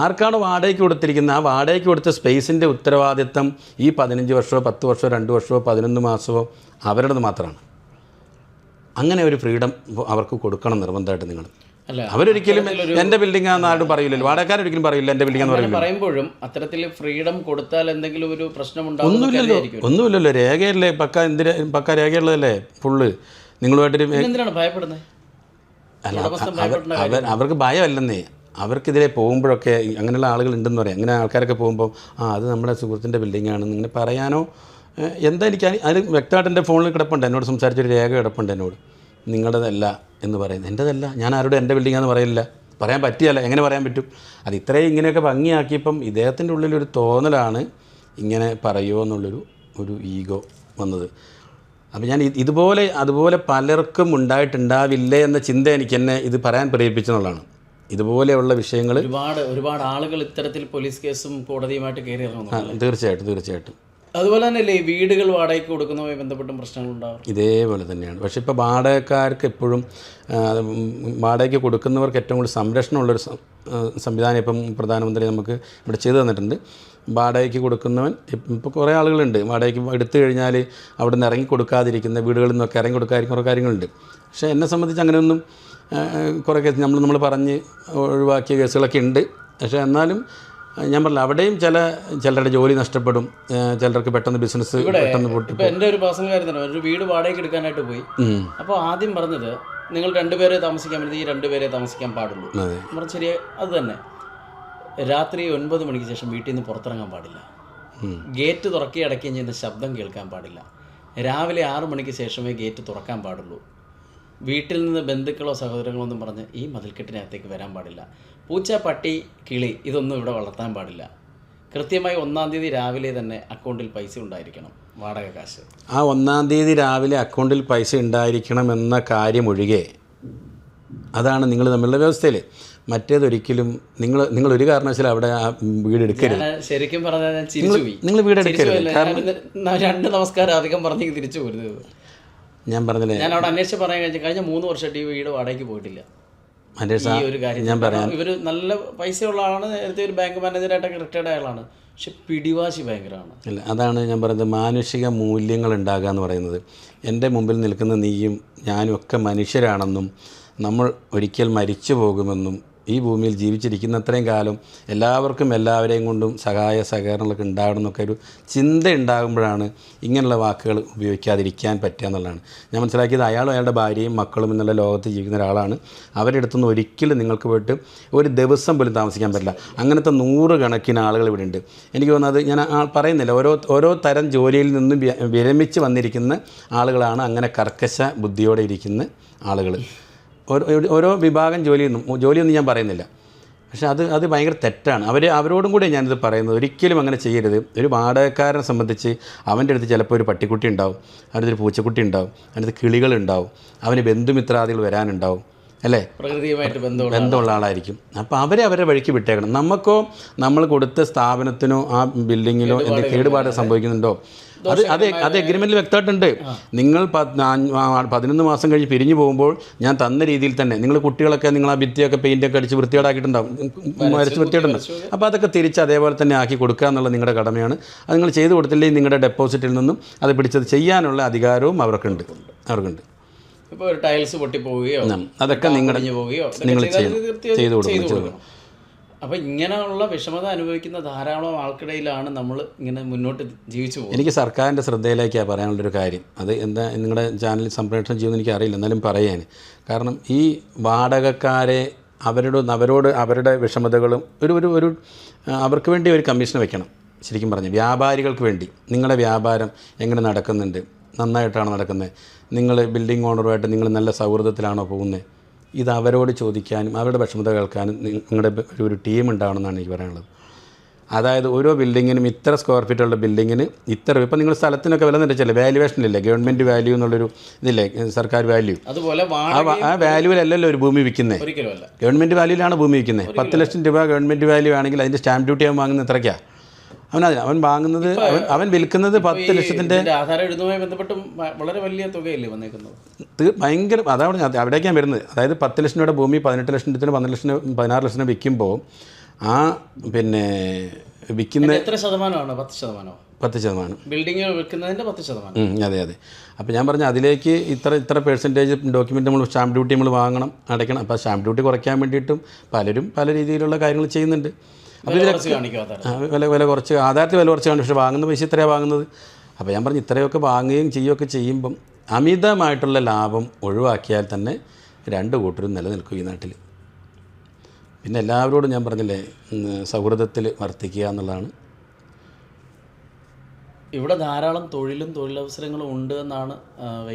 ആർക്കാണ് വാടകയ്ക്ക് കൊടുത്തിരിക്കുന്നത്, ആ വാടകയ്ക്ക് കൊടുത്ത സ്പേസിൻ്റെ ഉത്തരവാദിത്തം ഈ 15 വർഷമോ 10 വർഷമോ 2 വർഷമോ 11 മാസമോ അവരുടേത് മാത്രമാണ്. അങ്ങനെ ഒരു ഫ്രീഡം അവർക്ക് കൊടുക്കണം നിർബന്ധമായിട്ട്. നിങ്ങൾ അവരൊരിക്കലും എൻ്റെ ബിൽഡിംഗ് ആണെന്ന് ആരും പറയില്ലല്ലോ, വാടകക്കാരൊരിക്കലും പറയില്ല എൻ്റെ ബിൽഡിംഗ് എന്ന് പറയുമ്പോഴും അത്തരത്തിൽ ഫ്രീഡം കൊടുത്താൽ എന്തെങ്കിലും ഒരു പ്രശ്നം ഒന്നുമില്ലല്ലോ. രേഖയല്ലേ, പക്ക രേഖയുള്ളതല്ലേ ഫുള്ള്. നിങ്ങളുമായിട്ടൊരു ഭയപ്പെടുന്നത് അല്ല, അവർക്ക് ഭയമല്ലെന്നേ. അവർക്കിതിലെ പോകുമ്പോഴൊക്കെ അങ്ങനെയുള്ള ആളുകൾ ഉണ്ടെന്ന് പറയാം. അങ്ങനെ ആൾക്കാരൊക്കെ പോകുമ്പോൾ അത് നമ്മുടെ സുഹൃത്തിൻ്റെ ബിൽഡിംഗ് ആണെന്ന് ഇങ്ങനെ പറയാനോ എന്താ, എനിക്ക് അതിൽ വ്യക്തമായിട്ട് എൻ്റെ ഫോണിൽ കിടപ്പുണ്ട്, എന്നോട് സംസാരിച്ചൊരു രേഖ കിടപ്പുണ്ട് എന്നോട്, നിങ്ങളുടേതല്ല എന്ന് പറയുന്നത്. എൻ്റെതല്ല, ഞാൻ ആരോടും എൻ്റെ ബിൽഡിംഗാന്ന് പറയില്ല, പറയാൻ പറ്റിയല്ല, എങ്ങനെ പറയാൻ പറ്റും. അത് ഇത്രയും ഇങ്ങനെയൊക്കെ ഭംഗിയാക്കിയപ്പം ഇദ്ദേഹത്തിൻ്റെ ഉള്ളിലൊരു തോന്നലാണ് ഇങ്ങനെ പറയുമോ എന്നുള്ളൊരു ഈഗോ വന്നത്. അപ്പോൾ ഞാൻ അതുപോലെ പലർക്കും ഉണ്ടായിട്ടുണ്ടാവില്ലേ എന്ന ചിന്ത എനിക്ക് എന്നെ ഇത് പറയാൻ പ്രേരിപ്പിച്ചെന്നുള്ളതാണ്. ഇതുപോലെയുള്ള വിഷയങ്ങൾ ഒരുപാട് ആളുകൾ ഇത്തരത്തിൽ പോലീസ് കേസും കോടതിയുമായിട്ട് കയറി ഇറങ്ങുന്നു. തീർച്ചയായിട്ടും. അതുപോലെ തന്നെയല്ലേ ഈ വീടുകൾ വാടകയ്ക്ക് കൊടുക്കുന്നതുമായി ബന്ധപ്പെട്ടും പ്രശ്നങ്ങളുണ്ടാവും. ഇതേപോലെ തന്നെയാണ്. പക്ഷേ ഇപ്പോൾ വാടകക്കാർക്ക് എപ്പോഴും വാടകയ്ക്ക് കൊടുക്കുന്നവർക്ക് ഏറ്റവും കൂടുതൽ സംരക്ഷണമുള്ളൊരു സംവിധാനം ഇപ്പം പ്രധാനമന്ത്രി നമുക്ക് ഇവിടെ ചെയ്തു തന്നിട്ടുണ്ട്. വാടകയ്ക്ക് കൊടുക്കുന്നവൻ ഇപ്പോൾ കുറേ ആളുകളുണ്ട്, വാടകയ്ക്ക് എടുത്തു കഴിഞ്ഞാൽ അവിടെ നിന്ന് ഇറങ്ങി കൊടുക്കാതിരിക്കുന്ന, വീടുകളിൽ നിന്നൊക്കെ ഇറങ്ങി കൊടുക്കാതിരിക്കുന്ന കുറേ കാര്യങ്ങളുണ്ട്. പക്ഷേ എന്നെ സംബന്ധിച്ച് അങ്ങനെയൊന്നും കുറേ കേസ് നമ്മൾ പറഞ്ഞ് ഒഴിവാക്കിയ കേസുകളൊക്കെ ഉണ്ട്. പക്ഷേ എന്നാലും ഞാൻ പറഞ്ഞില്ല, അവിടെയും ചിലരുടെ ജോലി നഷ്ടപ്പെടും, ചിലർക്ക് പെട്ടെന്ന് ബിസിനസ് പെട്ടെന്ന് പൊട്ടിപ്പോ. എൻ്റെ ഒരു പേഴ്സണൽ കാര്യം തന്നെ, ഒരു വീട് വാടകയ്ക്ക് എടുക്കാനായിട്ട് പോയി. അപ്പോൾ ആദ്യം പറഞ്ഞത് നിങ്ങൾ 2 പേരെ താമസിക്കാൻ പറ്റുന്നത്, ഈ 2 പേരെ താമസിക്കാൻ പാടുള്ളൂ. ശരി, അത് തന്നെ. രാത്രി 9 മണിക്ക് ശേഷം വീട്ടിൽ നിന്ന് പുറത്തിറങ്ങാൻ പാടില്ല, ഗേറ്റ് തുറക്കുകയും അടയ്ക്കുകയും ചെയ്യുന്ന ശബ്ദം കേൾക്കാൻ പാടില്ല, രാവിലെ 6 മണിക്ക് ശേഷമേ ഗേറ്റ് തുറക്കാൻ പാടുള്ളൂ, വീട്ടിൽ നിന്ന് ബന്ധുക്കളോ സഹോദരങ്ങളോ ഒന്നും പറഞ്ഞ് ഈ മതിൽക്കെട്ടിനകത്തേക്ക് വരാൻ പാടില്ല, പൂച്ച പട്ടി കിളി ഇതൊന്നും ഇവിടെ വളർത്താൻ പാടില്ല, കൃത്യമായി 1-ാം തീയതി രാവിലെ തന്നെ അക്കൗണ്ടിൽ പൈസ ഉണ്ടായിരിക്കണം, വാടക കാശ് ആ 1-ാം തീയതി രാവിലെ അക്കൗണ്ടിൽ പൈസ ഉണ്ടായിരിക്കണം എന്ന കാര്യം ഒഴികെ അതാണ് നിങ്ങൾ തമ്മിലുള്ള വ്യവസ്ഥയിൽ. മറ്റേതൊരിക്കലും നിങ്ങൾ ഒരു കാരണവശാലും അവിടെ ആ വീട് എടുക്കരുത്. ശരിക്കും പറഞ്ഞാൽ നിങ്ങൾ വീട് എടുക്കരുത്. 2 നമസ്കാരം അധികം പറഞ്ഞ് തിരിച്ചു പോരുന്നത്. ഞാൻ പറഞ്ഞില്ലേ, ഞാൻ അവിടെ അന്വേഷിച്ച് പറയാൻ കഴിഞ്ഞ 3 വർഷമായിട്ട് ഈ വീട് വാടകയ്ക്ക് പോയിട്ടില്ല. ഈ ഒരു കാര്യം ഞാൻ പറയാം, ഇവർ നല്ല പൈസയുള്ള ആളാണ്, നേരത്തെ ഒരു ബാങ്ക് മാനേജറായിട്ടൊക്കെ റിട്ടയർഡ് ആയ ആളാണ്, പക്ഷെ പിടിവാശി ഭയങ്കരമാണ്. ഇല്ല, അതാണ് ഞാൻ പറയുന്നത്, മാനുഷിക മൂല്യങ്ങൾ ഉണ്ടാകുക എന്ന് പറയുന്നത്. എൻ്റെ മുമ്പിൽ നിൽക്കുന്ന നീയും ഞാനും ഒക്കെ മനുഷ്യരാണെന്നും നമ്മൾ ഒരിക്കൽ മരിച്ചു പോകുമെന്നും ഈ ഭൂമിയിൽ ജീവിച്ചിരിക്കുന്ന അത്രയും കാലം എല്ലാവർക്കും എല്ലാവരെയും കൊണ്ടും സഹായ സഹകരണങ്ങളൊക്കെ ഉണ്ടാവണം എന്നൊക്കെ ഒരു ചിന്ത ഉണ്ടാകുമ്പോഴാണ് ഇങ്ങനെയുള്ള വാക്കുകൾ ഉപയോഗിക്കാതിരിക്കാൻ പറ്റുക എന്നുള്ളതാണ്. ഞാൻ മനസ്സിലാക്കിയത് അയാളും അയാളുടെ ഭാര്യയും മക്കളും എന്നുള്ള ലോകത്ത് ജീവിക്കുന്ന ഒരാളാണ്. അവരുടെ അടുത്തുനിന്ന് ഒരിക്കലും നിങ്ങൾക്ക് പോയിട്ട് ഒരു ദിവസം പോലും താമസിക്കാൻ പറ്റില്ല. അങ്ങനത്തെ 100 കണക്കിന് ആളുകൾ ഇവിടെ ഉണ്ട്. എനിക്ക് തോന്നുന്നത് ഞാൻ പറയുന്നില്ല, ഓരോ തരം ജോലിയിൽ നിന്നും വിരമിച്ച് വന്നിരിക്കുന്ന ആളുകളാണ് അങ്ങനെ കർക്കശ ബുദ്ധിയോടെ ഇരിക്കുന്ന ആളുകൾ. ഓരോ വിഭാഗം ജോലിയൊന്നും ഞാൻ പറയുന്നില്ല, പക്ഷേ അത് ഭയങ്കര തെറ്റാണ്. അവരോടും കൂടെ ഞാനിത് പറയുന്നത്, ഒരിക്കലും അങ്ങനെ ചെയ്യരുത്. ഒരു വാടകക്കാരനെ സംബന്ധിച്ച് അവൻ്റെ അടുത്ത് ചിലപ്പോൾ ഒരു പട്ടിക്കുട്ടി ഉണ്ടാവും, അവൻ്റെ അടുത്തൊരു പൂച്ചക്കുട്ടി ഉണ്ടാവും, അവൻ്റെ അടുത്ത് കിളികളുണ്ടാവും, അവന് ബന്ധുമിത്രാദികൾ വരാനുണ്ടാവും, അല്ലേ, പ്രകൃതിയുമായിട്ട് ബന്ധമുള്ള ആളായിരിക്കും. അപ്പോൾ അവരുടെ വഴിക്ക് വിട്ടേക്കണം. നമുക്കോ നമ്മൾ കൊടുത്ത സ്ഥാപനത്തിനോ ആ ബിൽഡിങ്ങിലോ എന്തെങ്കിലും കേടുപാട് സംഭവിക്കുന്നുണ്ടോ അത് എഗ്രിമെൻറ്റിൽ വ്യക്തമായിട്ടുണ്ട്. നിങ്ങൾ 11 മാസം കഴിഞ്ഞ് പിരിഞ്ഞു പോകുമ്പോൾ ഞാൻ തന്ന രീതിയിൽ തന്നെ നിങ്ങൾ കുട്ടികളൊക്കെ നിങ്ങൾ ആ ഭിത്തിയൊക്കെ പെയിൻറ്റൊക്കെ അടിച്ച് വൃത്തികേടാക്കിയിട്ടുണ്ടാവും, വരച്ച് വൃത്തിയായിട്ടുണ്ട്. അപ്പോൾ അതൊക്കെ തിരിച്ച് അതേപോലെ തന്നെ ആക്കി കൊടുക്കുക എന്നുള്ള നിങ്ങളുടെ കടമയാണ്. അത് നിങ്ങൾ ചെയ്ത് കൊടുത്തില്ലെങ്കിൽ നിങ്ങളുടെ ഡെപ്പോസിറ്റിൽ നിന്നും അത് പിടിച്ചത് ചെയ്യാനുള്ള അധികാരവും അവർക്കുണ്ട്. ഇപ്പോൾ ഒരു ടൈൽസ് പൊട്ടിപ്പോവുകയോ അതൊക്കെ നിങ്ങൾ ചെയ്തു കൊടുക്കണം. അപ്പോൾ ഇങ്ങനെയുള്ള വിഷമത അനുഭവിക്കുന്ന ധാരാളം ആൾക്കിടയിലാണ് നമ്മൾ ഇങ്ങനെ മുന്നോട്ട് ജീവിച്ചു പോകുന്നത്. എനിക്ക് സർക്കാരിൻ്റെ ശ്രദ്ധയിലേക്കാണ് പറയാനുള്ളൊരു കാര്യം. അത് എന്താ നിങ്ങളുടെ ചാനലിൽ സംപ്രേഷണം ചെയ്യുമെന്ന് എനിക്കറിയില്ല, എന്നാലും പറയാൻ. കാരണം ഈ വാടകക്കാരെ അവരോട് അവരുടെ വിഷമതകളും ഒരു അവർക്ക് വേണ്ടി ഒരു കമ്മീഷൻ വെക്കണം. ശരിക്കും പറഞ്ഞാൽ വ്യാപാരികൾക്ക് വേണ്ടി നിങ്ങളുടെ വ്യാപാരം എങ്ങനെ നടക്കുന്നുണ്ട്, നന്നായിട്ടാണോ നടക്കുന്നത്, നിങ്ങൾ ബിൽഡിംഗ് ഓണറുമായിട്ട് നിങ്ങൾ നല്ല സൗഹൃദത്തിലാണോ പോകുന്നത്, ഇത് അവരോട് ചോദിക്കാനും അവരുടെ വിഷമത കേൾക്കാനും നിങ്ങളുടെ ഒരു ടീം ഉണ്ടാവണമെന്നാണ് എനിക്ക് പറയാനുള്ളത്. അതായത് ഓരോ ബിൽഡിങ്ങിനും ഇത്ര സ്ക്വയർ ഫീറ്റുള്ള ബിൽഡിങ്ങിന് ഇത്ര, ഇപ്പം നിങ്ങൾ സ്ഥലത്തിനൊക്കെ വില നിരച്ചല്ലേ, വാല്യുവേഷനില്ലേ, ഗവൺമെൻറ് വാല്യൂ എന്നുള്ളൊരു ഇതില്ലേ, സർക്കാർ വാല്യൂ. അതുപോലെ ആ വാല്യൂവിലല്ലല്ലോ ഒരു ഭൂമി വിൽക്കുന്നത്, ഗവൺമെൻറ് വാല്യൂവിലാണ് ഭൂമി വിൽക്കുന്നത്. 10 ലക്ഷം രൂപ ഗവൺമെൻറ് വാല്യൂ ആണെങ്കിൽ അതിൻ്റെ സ്റ്റാമ്പ് ഡ്യൂട്ടി അവൻ വാങ്ങുന്നത് എത്രയ്ക്കാണ്? അവൻ വാങ്ങുന്നത്, അവൻ വിൽക്കുന്നത് 10 ലക്ഷത്തിൻ്റെ. ആധാരം എഴുതുന്നതുമായി ബന്ധപ്പെട്ടും വളരെ വലിയ തുകയല്ലേ വന്നേക്കുന്നത്, ഭയങ്കര. അതാണ് അവിടേക്കാണ് വരുന്നത്. അതായത് 10 ലക്ഷം രൂപയുടെ ഭൂമി 18 ലക്ഷത്തിന് 12 ലക്ഷത്തിന് 16 ലക്ഷത്തിന് വിൽക്കുമ്പോൾ ആ പിന്നെ വിൽക്കുന്ന എത്ര ശതമാനമാണ്? 10%. ബിൽഡിംഗ് വിൽക്കുന്നതിൻ്റെ 10%. അതെ. അപ്പോൾ ഞാൻ പറഞ്ഞ അതിലേക്ക് ഇത്ര പെർസെൻറ്റേജ് ഡോക്യുമെൻ്റ് നമ്മൾ സ്റ്റാമ്പ് ഡ്യൂട്ടി നമ്മൾ വാങ്ങണം, അടയ്ക്കണം. അപ്പോൾ സ്റ്റാമ്പ് ഡ്യൂട്ടി കുറയ്ക്കാൻ വേണ്ടിയിട്ടും പലരും പല രീതിയിലുള്ള കാര്യങ്ങൾ ചെയ്യുന്നുണ്ട്. അപ്പോൾ വില കുറച്ച്, ആധാരത്തിൽ വില കുറച്ച് കാണും, പക്ഷേ വാങ്ങുന്ന പൈസ ഇത്രയാണ് വാങ്ങുന്നത്. അപ്പോൾ ഞാൻ പറഞ്ഞു ഇത്രയൊക്കെ വാങ്ങുകയും ചെയ്യുകയൊക്കെ ചെയ്യുമ്പം അമിതമായിട്ടുള്ള ലാഭം ഒഴിവാക്കിയാൽ തന്നെ 2 കൂട്ടരും നിലനിൽക്കും ഈ നാട്ടിൽ. പിന്നെ എല്ലാവരോടും ഞാൻ പറഞ്ഞില്ലേ, സൗഹൃദത്തിൽ വർത്തിക്കുക എന്നുള്ളതാണ്. ഇവിടെ ധാരാളം തൊഴിലവസരങ്ങളും ഉണ്ട് എന്നാണ്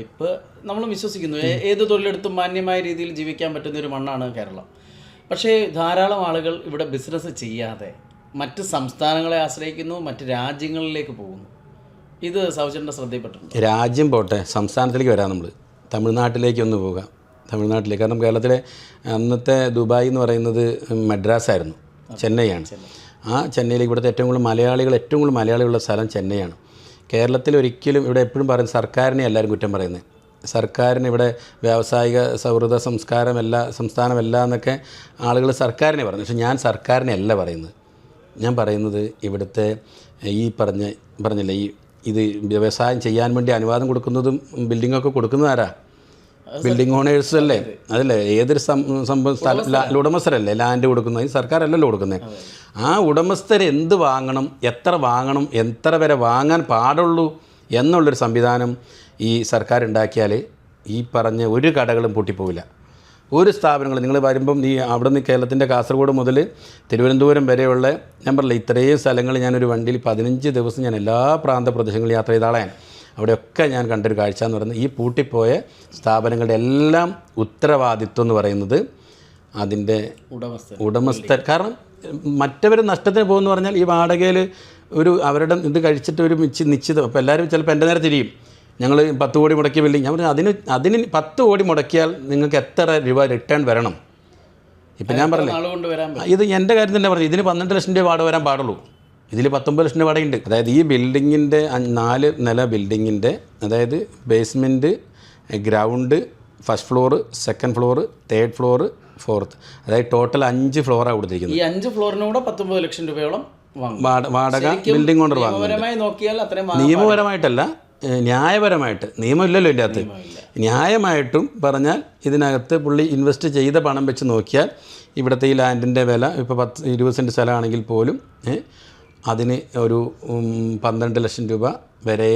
ഇപ്പോൾ നമ്മൾ വിശ്വസിക്കുന്നു. ഏത് തൊഴിലെടുത്തും മാന്യമായ രീതിയിൽ ജീവിക്കാൻ പറ്റുന്ന ഒരു മണ്ണാണ് കേരളം. പക്ഷേ ധാരാളം ആളുകൾ ഇവിടെ ബിസിനസ് ചെയ്യാതെ മറ്റ് സംസ്ഥാനങ്ങളെ ആശ്രയിക്കുന്നു, മറ്റ് രാജ്യങ്ങളിലേക്ക് പോകുന്നു. ഇത് സൗജന്യ ശ്രദ്ധയിൽപ്പെട്ടിട്ടുണ്ട്. രാജ്യം പോട്ടെ, സംസ്ഥാനത്തിലേക്ക് വരാം. നമ്മൾ തമിഴ്നാട്ടിലേക്ക് ഒന്ന് പോകാം. തമിഴ്നാട്ടിലേക്ക്, കാരണം കേരളത്തിലെ അന്നത്തെ ദുബായ് എന്ന് പറയുന്നത് മദ്രാസായിരുന്നു, ചെന്നൈയാണ്. ആ ചെന്നൈയിലേക്ക് ഇവിടുത്തെ ഏറ്റവും കൂടുതൽ മലയാളികളുള്ള സ്ഥലം ചെന്നൈയാണ്. കേരളത്തിൽ ഒരിക്കലും ഇവിടെ എപ്പോഴും പറയുന്നത് സർക്കാരിനെ എല്ലാവരും കുറ്റം പറയുന്നത്, സർക്കാരിന് ഇവിടെ വ്യാവസായിക സൗഹൃദ സംസ്ഥാനമല്ല എന്നൊക്കെ ആളുകൾ സർക്കാരിനെ പറഞ്ഞു. പക്ഷേ ഞാൻ സർക്കാരിനെ അല്ല പറയുന്നത്. ഞാൻ പറയുന്നത് ഇവിടുത്തെ ഈ പറഞ്ഞില്ലേ, ഇത് വ്യവസായം ചെയ്യാൻ വേണ്ടി അനുവാദം കൊടുക്കുന്നതും ബിൽഡിങ്ങൊക്കെ കൊടുക്കുന്നത് ആരാ? ബിൽഡിംഗ് ഓണേഴ്സ് അല്ലേ? അതല്ലേ, ഏതൊരു ഉടമസ്ഥരല്ലേ ലാൻഡ് കൊടുക്കുന്നത്, സർക്കാരല്ലല്ലോ കൊടുക്കുന്നത്. ആ ഉടമസ്ഥർ എന്ത് വാങ്ങണം, എത്ര വരെ വാങ്ങാൻ പാടുള്ളൂ എന്നുള്ളൊരു സംവിധാനം ഈ സർക്കാർ ഉണ്ടാക്കിയാൽ ഈ പറഞ്ഞ ഒരു കടകളും പൂട്ടിപ്പോവില്ല, ഒരു സ്ഥാപനങ്ങളും. നിങ്ങൾ വരുമ്പം അവിടെ നിന്ന് കേരളത്തിൻ്റെ കാസർഗോഡ് മുതൽ തിരുവനന്തപുരം വരെയുള്ള, ഞാൻ പറഞ്ഞില്ല, ഇത്രയും സ്ഥലങ്ങൾ ഞാനൊരു വണ്ടിയിൽ 15 ദിവസം ഞാൻ എല്ലാ പ്രാന്ത പ്രദേശങ്ങളിലും യാത്ര ചെയ്ത ആളാണ്. അവിടെയൊക്കെ ഞാൻ കണ്ടൊരു കാഴ്ച എന്ന് പറയുന്നത്, ഈ പൂട്ടിപ്പോയ സ്ഥാപനങ്ങളുടെ എല്ലാം ഉത്തരവാദിത്വം എന്ന് പറയുന്നത് അതിൻ്റെ ഉടമസ്ഥർ. കാരണം മറ്റവർ നഷ്ടത്തിന് പോകുമെന്ന് പറഞ്ഞാൽ ഈ വാടകയിൽ അവരുടെ ഇത് കഴിച്ചിട്ട് ഒരു നിശ്ചിതം. അപ്പോൾ എല്ലാവരും ചിലപ്പോൾ എൻ്റെ നേരെ തിരിയും, ഞങ്ങൾ 10 കോടി മുടക്കിയ ബിൽഡിംഗ്. ഞാൻ പറഞ്ഞു അതിന് 10 കോടി മുടക്കിയാൽ നിങ്ങൾക്ക് എത്ര രൂപ റിട്ടേൺ വരണം? ഇപ്പം ഞാൻ പറഞ്ഞില്ലേ, ഇത് എൻ്റെ കാര്യം തന്നെ പറഞ്ഞു, ഇതിന് 12 ലക്ഷം രൂപ വാടക വരാൻ പാടുള്ളൂ, ഇതിൽ 19 ലക്ഷം രൂപ വാടകയുണ്ട്. അതായത് ഈ ബിൽഡിങ്ങിൻ്റെ 4 നില ബിൽഡിങ്ങിൻ്റെ, അതായത് basement, ground, first floor, second floor, third floor, fourth, അതായത് ടോട്ടൽ 5 ഫ്ലോറാണ് കൊടുത്തിരിക്കുന്നത്. ഈ 5 ഫ്ലോറിനൂടെ 19 ലക്ഷം രൂപയോളം വാടക ബിൽഡിംഗ് ഓണർ വാങ്ങുന്നത്. നിയമപരമായിട്ടല്ല, ന്യായപരമായിട്ട്. നിയമമില്ലല്ലോ ഇതിൻ്റെ അകത്ത്. ന്യായമായിട്ടും പറഞ്ഞാൽ ഇതിനകത്ത് പുള്ളി ഇൻവെസ്റ്റ് ചെയ്ത പണം വെച്ച് നോക്കിയാൽ ഇവിടുത്തെ ഈ ലാൻഡിൻ്റെ വില ഇപ്പോൾ 20 സെൻറ്റ് സ്ഥലമാണെങ്കിൽ പോലും അതിന് ഒരു 12 ലക്ഷം രൂപ വരെ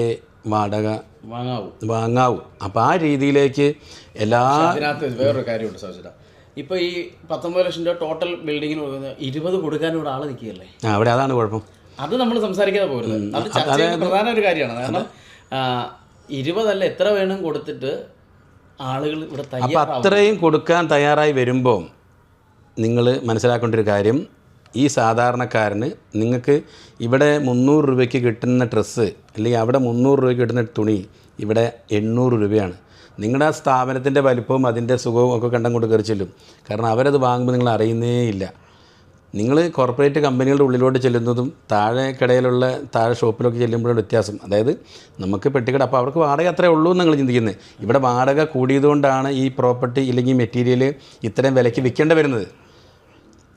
വാടക വാങ്ങാവൂ. അപ്പോൾ ആ രീതിയിലേക്ക് അതിനകത്ത് വേറൊരു കാര്യമുണ്ട് സാർ. ഇപ്പോൾ ഈ 19 ലക്ഷം രൂപ ടോട്ടൽ ബിൽഡിങ്ങിന് കൊടുക്കുന്നത് 20 കൊടുക്കാൻ ഇവിടെ ആൾ നിൽക്കുകയല്ലേ? അവിടെ അതാണ് കുഴപ്പം. അത് നമ്മൾ സംസാരിക്കാതെ പോരുന്നത്. അത് ചർച്ച ചെയ്യുന്ന പ്രധാന ഒരു കാര്യമാണ്. കാരണം 20 അല്ല എത്ര വേണം കൊടുത്തിട്ട് ആളുകൾ ഇവിടെ അപ്പോൾ അത്രയും കൊടുക്കാൻ തയ്യാറായി വരുമ്പോൾ നിങ്ങൾ മനസ്സിലാക്കേണ്ട ഒരു കാര്യം, ഈ സാധാരണക്കാരന് നിങ്ങൾക്ക് ഇവിടെ 300 രൂപയ്ക്ക് കിട്ടുന്ന ഡ്രസ്സ് അല്ലെങ്കിൽ അവിടെ 300 രൂപയ്ക്ക് കിട്ടുന്ന തുണി ഇവിടെ 800 രൂപയാണ്. നിങ്ങളുടെ ആ സ്ഥാപനത്തിൻ്റെ വലിപ്പവും അതിൻ്റെ സുഖവും ഒക്കെ കണ്ടങ്ങോട്ട് കയറി ചെല്ലും. കാരണം അവരത് വാങ്ങുമ്പോൾ നിങ്ങൾ അറിയുന്നേ ഇല്ല. നിങ്ങൾ കോർപ്പറേറ്റ് കമ്പനികളുടെ ഉള്ളിലോട്ട് ചെല്ലുന്നതും താഴെ ഷോപ്പിലൊക്കെ ചെല്ലുമ്പോഴാണ് വ്യത്യാസം. അതായത് നമുക്ക് പെട്ടിക്കട, അപ്പോൾ അവർക്ക് വാടക അത്രേ ഉള്ളൂ എന്ന് നിങ്ങൾ ചിന്തിക്കുന്നത്. ഇവിടെ വാടക കൂടിയതുകൊണ്ടാണ് ഈ പ്രോപ്പർട്ടി ഇല്ലെങ്കിൽ മെറ്റീരിയൽ ഇത്രയും വിലയ്ക്ക് വിൽക്കേണ്ടി വരുന്നത്.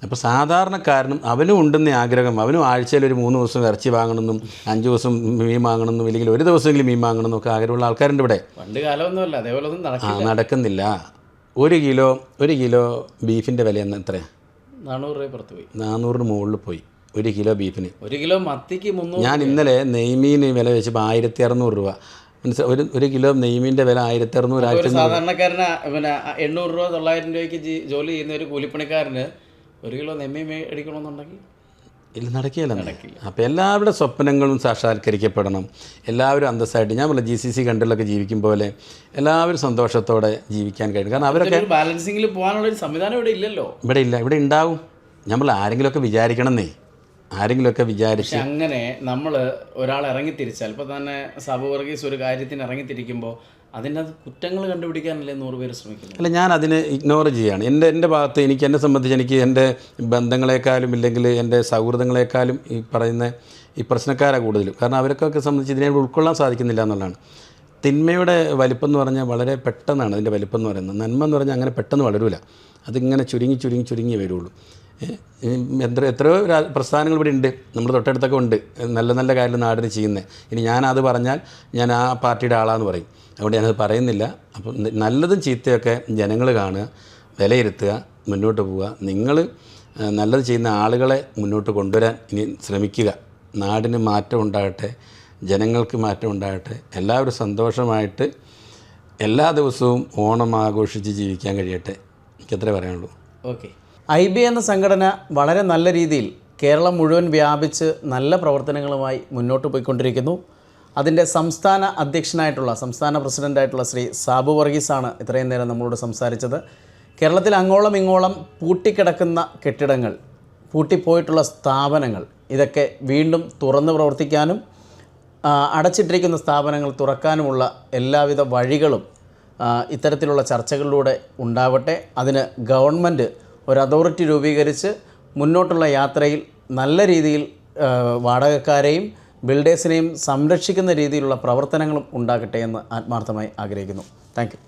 അപ്പോൾ സാധാരണക്കാരനും അവനും ഉണ്ടെന്ന ആഗ്രഹം, അവനും ആഴ്ചയിൽ ഒരു 3 ദിവസം ഇറച്ചി വാങ്ങണമെന്നും 5 ദിവസം മീൻ വാങ്ങണമെന്നും ഇല്ലെങ്കിൽ ഒരു ദിവസമെങ്കിലും മീൻ വാങ്ങണമെന്നും ഒക്കെ ആഗ്രഹമുള്ള ആൾക്കാരുണ്ട് ഇവിടെ. പണ്ട് കാലമൊന്നുമല്ല, അതേപോലെ നടക്കുന്നില്ല. 1 കിലോ ബീഫിൻ്റെ വില എത്രയാണ്? 400 രൂപ പുറത്ത് പോയി. 400 മുകളിൽ പോയി 1 കിലോ ബീഫിന്. 1 കിലോ മത്തിക്ക് 300. ഞാൻ ഇന്നലെ നെയ്മീന് വില വെച്ചപ്പോൾ 1600 രൂപ. മീൻസ് ഒരു കിലോ നെയ്മീൻ്റെ വില 1600. സാധാരണക്കാരന് പിന്നെ 800 രൂപ 900 രൂപയ്ക്ക് ജോലി ചെയ്യുന്ന ഒരു കൂലിപ്പണിക്കാരന് 1 കിലോ നെമ്മീൻ മേടിക്കണമെന്നുണ്ടെങ്കിൽ ഇല്ല, നടക്കില്ല. അപ്പോൾ എല്ലാവരുടെ സ്വപ്നങ്ങളും സാക്ഷാത്കരിക്കപ്പെടണം. എല്ലാവരും അന്തസ്സായിട്ട്, ഞാൻ പറഞ്ഞ GCC കൺട്രികളിലൊക്കെ ജീവിക്കും പോലെ എല്ലാവരും സന്തോഷത്തോടെ ജീവിക്കാൻ കഴിയും. കാരണം അവരൊക്കെ ബാലൻസിങ്ങിൽ പോകാനുള്ള ഒരു സംവിധാനം ഇവിടെ ഇല്ലല്ലോ. ഇവിടെ ഉണ്ടാവും. നമ്മൾ ആരെങ്കിലുമൊക്കെ വിചാരിക്കണമെന്നേ, ആരെങ്കിലുമൊക്കെ വിചാരിച്ച്. അങ്ങനെ നമ്മൾ ഒരാൾ ഇറങ്ങിത്തിരിച്ചാൽ, ഇപ്പോൾ തന്നെ സാബു വർഗീസ് ഒരു കാര്യത്തിന് ഇറങ്ങിത്തിരിക്കുമ്പോൾ അതിനകത്ത് കുറ്റങ്ങൾ കണ്ടുപിടിക്കാനല്ലേ 100 പേര് ശ്രമിക്കുന്നത്. അല്ല, ഞാൻ അതിനെ ഇഗ്നോർ ചെയ്യുകയാണ്. എൻ്റെ ഭാഗത്ത് എന്നെ സംബന്ധിച്ച് എനിക്ക് എൻ്റെ ബന്ധങ്ങളെക്കാളും ഇല്ലെങ്കിൽ എൻ്റെ സൗഹൃദങ്ങളെക്കാളും ഈ പറയുന്ന ഈ പ്രശ്നക്കാരാണ് കൂടുതലും. കാരണം അവർക്കൊക്കെ സംബന്ധിച്ച് ഇതിനെ ഉൾക്കൊള്ളാൻ സാധിക്കുന്നില്ല എന്നുള്ളതാണ്. തിന്മയുടെ വലിപ്പം എന്ന് പറഞ്ഞാൽ വളരെ പെട്ടെന്നാണ് അതിൻ്റെ വലിപ്പം എന്ന് പറയുന്നത്. നന്മ എന്ന് പറഞ്ഞാൽ അങ്ങനെ പെട്ടെന്ന് വളരില്ല. അതിങ്ങനെ ചുരുങ്ങി വരുള്ളൂ. എത്രയോ പ്രസ്ഥാനങ്ങൾ ഇവിടെ ഉണ്ട്, നമ്മുടെ തൊട്ടടുത്തൊക്കെ ഉണ്ട്, നല്ല നല്ല കാര്യം നാടിന് ചെയ്യുന്നത്. ഇനി ഞാനത് പറഞ്ഞാൽ ഞാൻ ആ പാർട്ടിയുടെ ആളാന്ന് പറയും. അതുകൊണ്ട് ഞാനത് പറയുന്നില്ല. അപ്പം നല്ലതും ചീത്തയൊക്കെ ജനങ്ങൾ കാണുക, വിലയിരുത്തുക, മുന്നോട്ട് പോവുക. നിങ്ങൾ നല്ലത് ചെയ്യുന്ന ആളുകളെ മുന്നോട്ട് കൊണ്ടുവരാൻ ഇനി ശ്രമിക്കുക. നാടിന് മാറ്റം ഉണ്ടാകട്ടെ, ജനങ്ങൾക്ക് മാറ്റം ഉണ്ടാകട്ടെ. എല്ലാവരും സന്തോഷമായിട്ട് എല്ലാ ദിവസവും ഓണം ആഘോഷിച്ച് ജീവിക്കാൻ കഴിയട്ടെ. എനിക്കത്രേ പറയാനുള്ളൂ. ഓക്കെ. IB എന്ന സംഘടന വളരെ നല്ല രീതിയിൽ കേരളം മുഴുവൻ വ്യാപിച്ച് നല്ല പ്രവർത്തനങ്ങളുമായി മുന്നോട്ട് പോയിക്കൊണ്ടിരിക്കുന്നു. അതിൻ്റെ സംസ്ഥാന അധ്യക്ഷനായിട്ടുള്ള, സംസ്ഥാന പ്രസിഡൻ്റായിട്ടുള്ള ശ്രീ സാബു വർഗീസാണ് ഇത്രയും നേരം നമ്മളോട് സംസാരിച്ചത്. കേരളത്തിൽ അങ്ങോളം ഇങ്ങോളം പൂട്ടിക്കിടക്കുന്ന കെട്ടിടങ്ങൾ, പൂട്ടിപ്പോയിട്ടുള്ള സ്ഥാപനങ്ങൾ, ഇതൊക്കെ വീണ്ടും തുറന്ന് പ്രവർത്തിക്കാനും അടച്ചിട്ടിരിക്കുന്ന സ്ഥാപനങ്ങൾ തുറക്കാനുമുള്ള എല്ലാവിധ വഴികളും ഇത്തരത്തിലുള്ള ചർച്ചകളിലൂടെ ഉണ്ടാവട്ടെ. അതിന് ഗവൺമെൻറ് ഒരു അതോറിറ്റി രൂപീകരിച്ച് മുന്നോട്ടുള്ള യാത്രയിൽ നല്ല രീതിയിൽ വാടകക്കാരെയും ബിൽഡേഴ്സിനെയും സംരക്ഷിക്കുന്ന രീതിയിലുള്ള പ്രവർത്തനങ്ങളും ഉണ്ടാകട്ടെ എന്ന് ആത്മാർത്ഥമായി ആഗ്രഹിക്കുന്നു. Thank you.